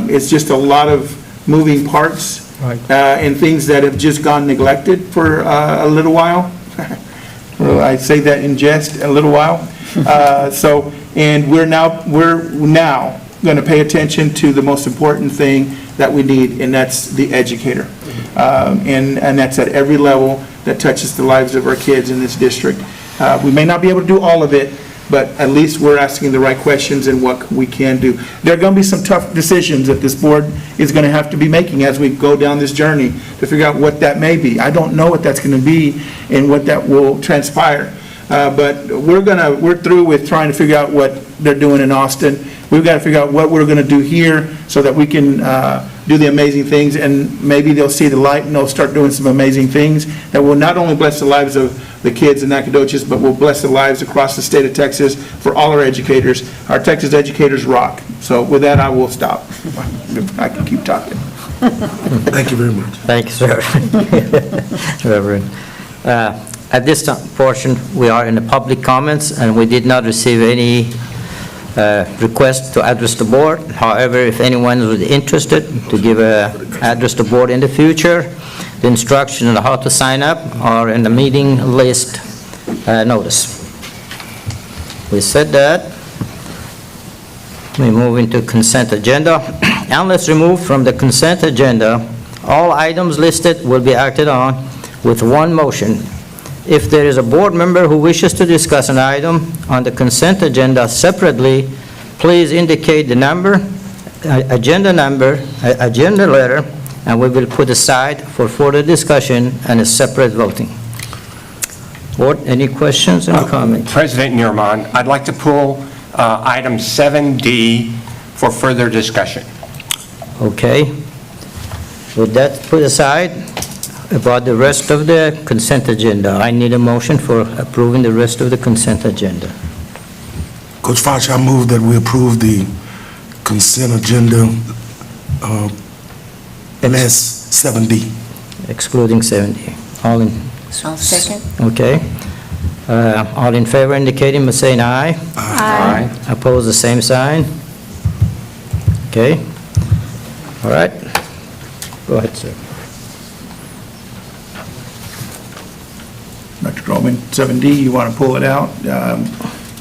It's just a lot of moving parts and things that have just gone neglected for a little while. Well, I say that in jest, a little while. And we're now going to pay attention to the most important thing that we need, and that's the educator. And that's at every level that touches the lives of our kids in this district. We may not be able to do all of it, but at least we're asking the right questions and what we can do. There are going to be some tough decisions that this board is going to have to be making as we go down this journey to figure out what that may be. I don't know what that's going to be and what that will transpire. But we're through with trying to figure out what they're doing in Austin. We've got to figure out what we're going to do here so that we can do the amazing things, and maybe they'll see the light and they'll start doing some amazing things that will not only bless the lives of the kids in Nacogdoches, but will bless the lives across the state of Texas for all our educators. Our Texas educators rock. So with that, I will stop. I can keep talking. Thank you very much. Thank you, sir. Reverend. At this portion, we are in the public comments, and we did not receive any request to address the board. However, if anyone is interested to give an address to the board in the future, the instructions on how to sign up are in the meeting list notice. We said that. We move into consent agenda. Unless removed from the consent agenda, all items listed will be acted on with one motion. If there is a board member who wishes to discuss an item on the consent agenda separately, please indicate the number, agenda letter, and we will put aside for further discussion and a separate voting. Board, any questions or comments? President Neerman, I'd like to pull item 7D for further discussion. Okay. With that put aside, about the rest of the consent agenda, I need a motion for approving the rest of the consent agenda. Coach Fox, I move that we approve the consent agenda, MS 7D. Excluding 70. All in? I'll second. Okay. All in favor indicating by saying aye. Aye. Oppose the same sign. Okay. All right. Go ahead, sir. Dr. Groban, 7D, you want to pull it out?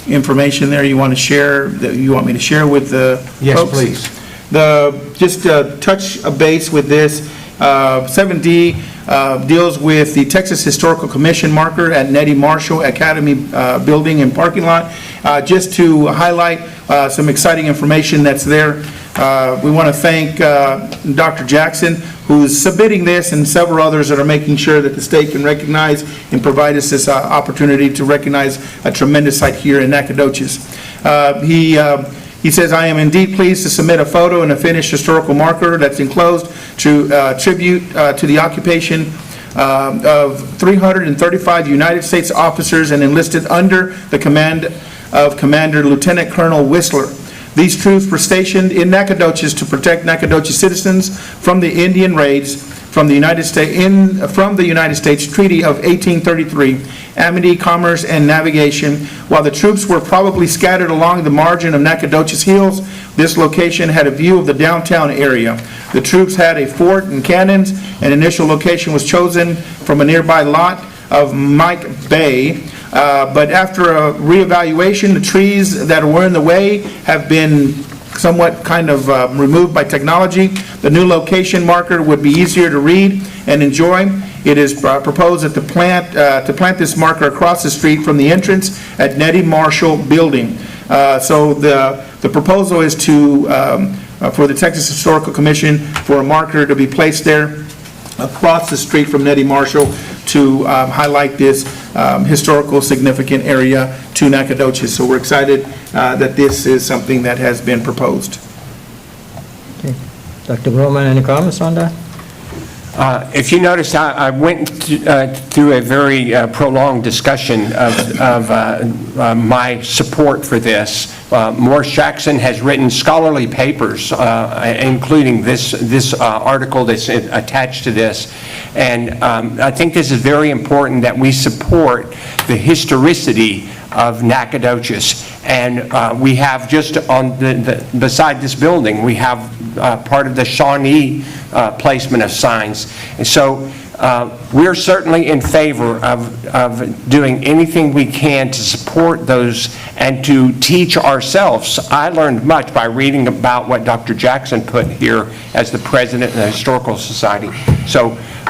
Information there you want to share, that you want me to share with the folks? Yes, please. Just touch a base with this. 7D deals with the Texas Historical Commission marker at Nettie Marshall Academy building and parking lot. Just to highlight some exciting information that's there. We want to thank Dr. Jackson, who's submitting this, and several others that are making sure that the state can recognize and provide us this opportunity to recognize a tremendous site here in Nacogdoches. He says, I am indeed pleased to submit a photo and a finished historical marker that's enclosed to tribute to the occupation of 335 United States officers and enlisted under the command of Commander Lieutenant Colonel Whistler. These troops were stationed in Nacogdoches to protect Nacogdoches citizens from the Indian raids from the United States Treaty of 1833, amity, commerce, and navigation. While the troops were probably scattered along the margin of Nacogdoches Hills, this location had a view of the downtown area. The troops had a fort and cannons. An initial location was chosen from a nearby lot of Mike Bay. But after a reevaluation, the trees that were in the way have been somewhat kind of removed by technology. The new location marker would be easier to read and enjoy. It is proposed that to plant this marker across the street from the entrance at Nettie Marshall Building. So the proposal is for the Texas Historical Commission for a marker to be placed there across the street from Nettie Marshall to highlight this historical significant area to Nacogdoches. So we're excited that this is something that has been proposed. Okay. Dr. Groman, any comments on that? If you notice, I went through a very prolonged discussion of my support for this. Morris Jackson has written scholarly papers, including this article that's attached to this. And I think this is very important that we support the historicity of Nacogdoches And we have just on beside this building, we have part of the Shawnee placement of signs. And so we're certainly in favor of doing anything we can to support those and to teach ourselves. I learned much by reading about what Dr. Jackson put here as the president of the Historical Society,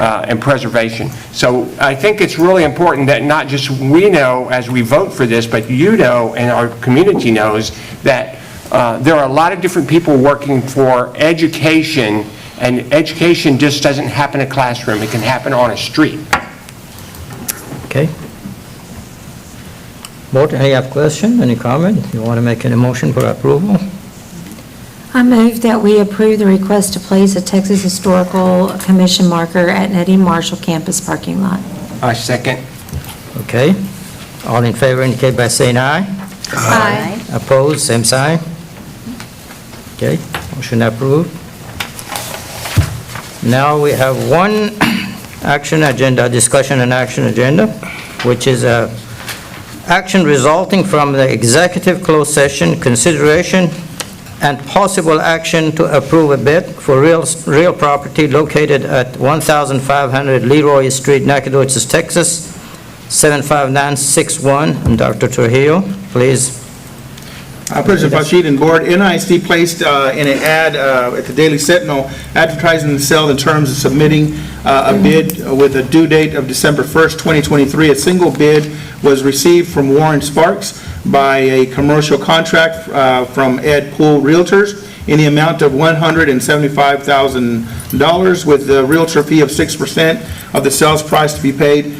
and preservation. So I think it's really important that not just we know as we vote for this, but you know and our community knows that there are a lot of different people working for education. And education just doesn't happen in a classroom. It can happen on a street. Okay. Board, any have question, any comment? You want to make any motion for approval? I move that we approve the request to place a Texas Historical Commission marker at Nettie Marshall campus parking lot. I second. Okay. All in favor indicate by saying aye. Aye. Opposed, same sign. Okay, motion approved. Now we have one action agenda, discussion and action agenda, which is action resulting from the executive closed session, consideration and possible action to approve a bid for real property located at 1500 Leroy Street, Nacogdoches, Texas, 75961. And Dr. Trujillo, please. President Fashid and Board, NISD placed in an ad at the Daily Sentinel advertising the sale in terms of submitting a bid with a due date of December 1st, 2023. A single bid was received from Warren Sparks by a commercial contract from Ed Pool Realtors in the amount of $175,000 with the realtor fee of 6% of the sales price to be paid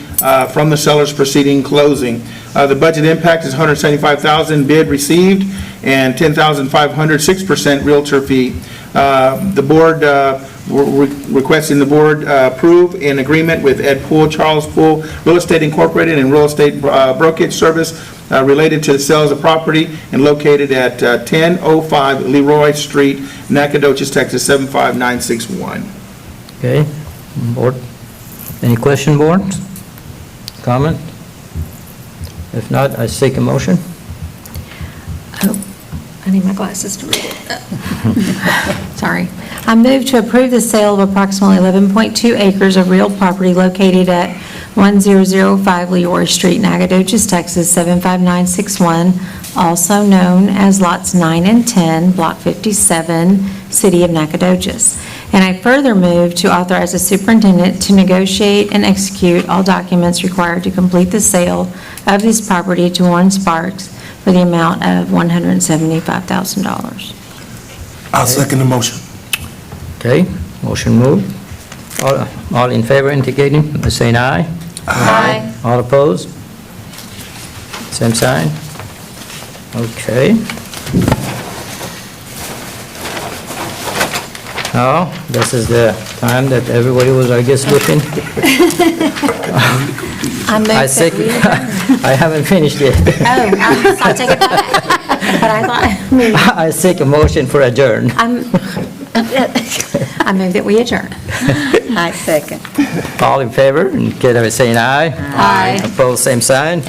from the seller's preceding closing. The budget impact is $175,000 bid received and $10,500 6% realtor fee. The board requesting the board approve in agreement with Ed Pool, Charles Pool Real Estate Incorporated and Real Estate Brokerage Service related to the sales of property and located at 1005 Leroy Street, Nacogdoches, Texas 75961. Okay, board. Any question, board? Comment? If not, I seek a motion. Oh, I need my glasses to read it. Sorry. I move to approve the sale of approximately 11.2 acres of real property located at 1005 Leroy Street, Nacogdoches, Texas 75961, also known as lots 9 and 10, Block 57, City of Nacogdoches. And I further move to authorize the superintendent to negotiate and execute all documents required to complete the sale of this property to Warren Sparks for the amount of $175,000. I'll second the motion. Okay, motion moved. All in favor indicating by saying aye. Aye. All opposed? Same sign. Okay. Now, this is the time that everybody was, I guess, looking. I think, I haven't finished yet. Oh, I'll take it back. But I thought, I seek a motion for adjourn. I move that we adjourn. I second. All in favor, indicate by saying aye. Aye. Opposed, same sign.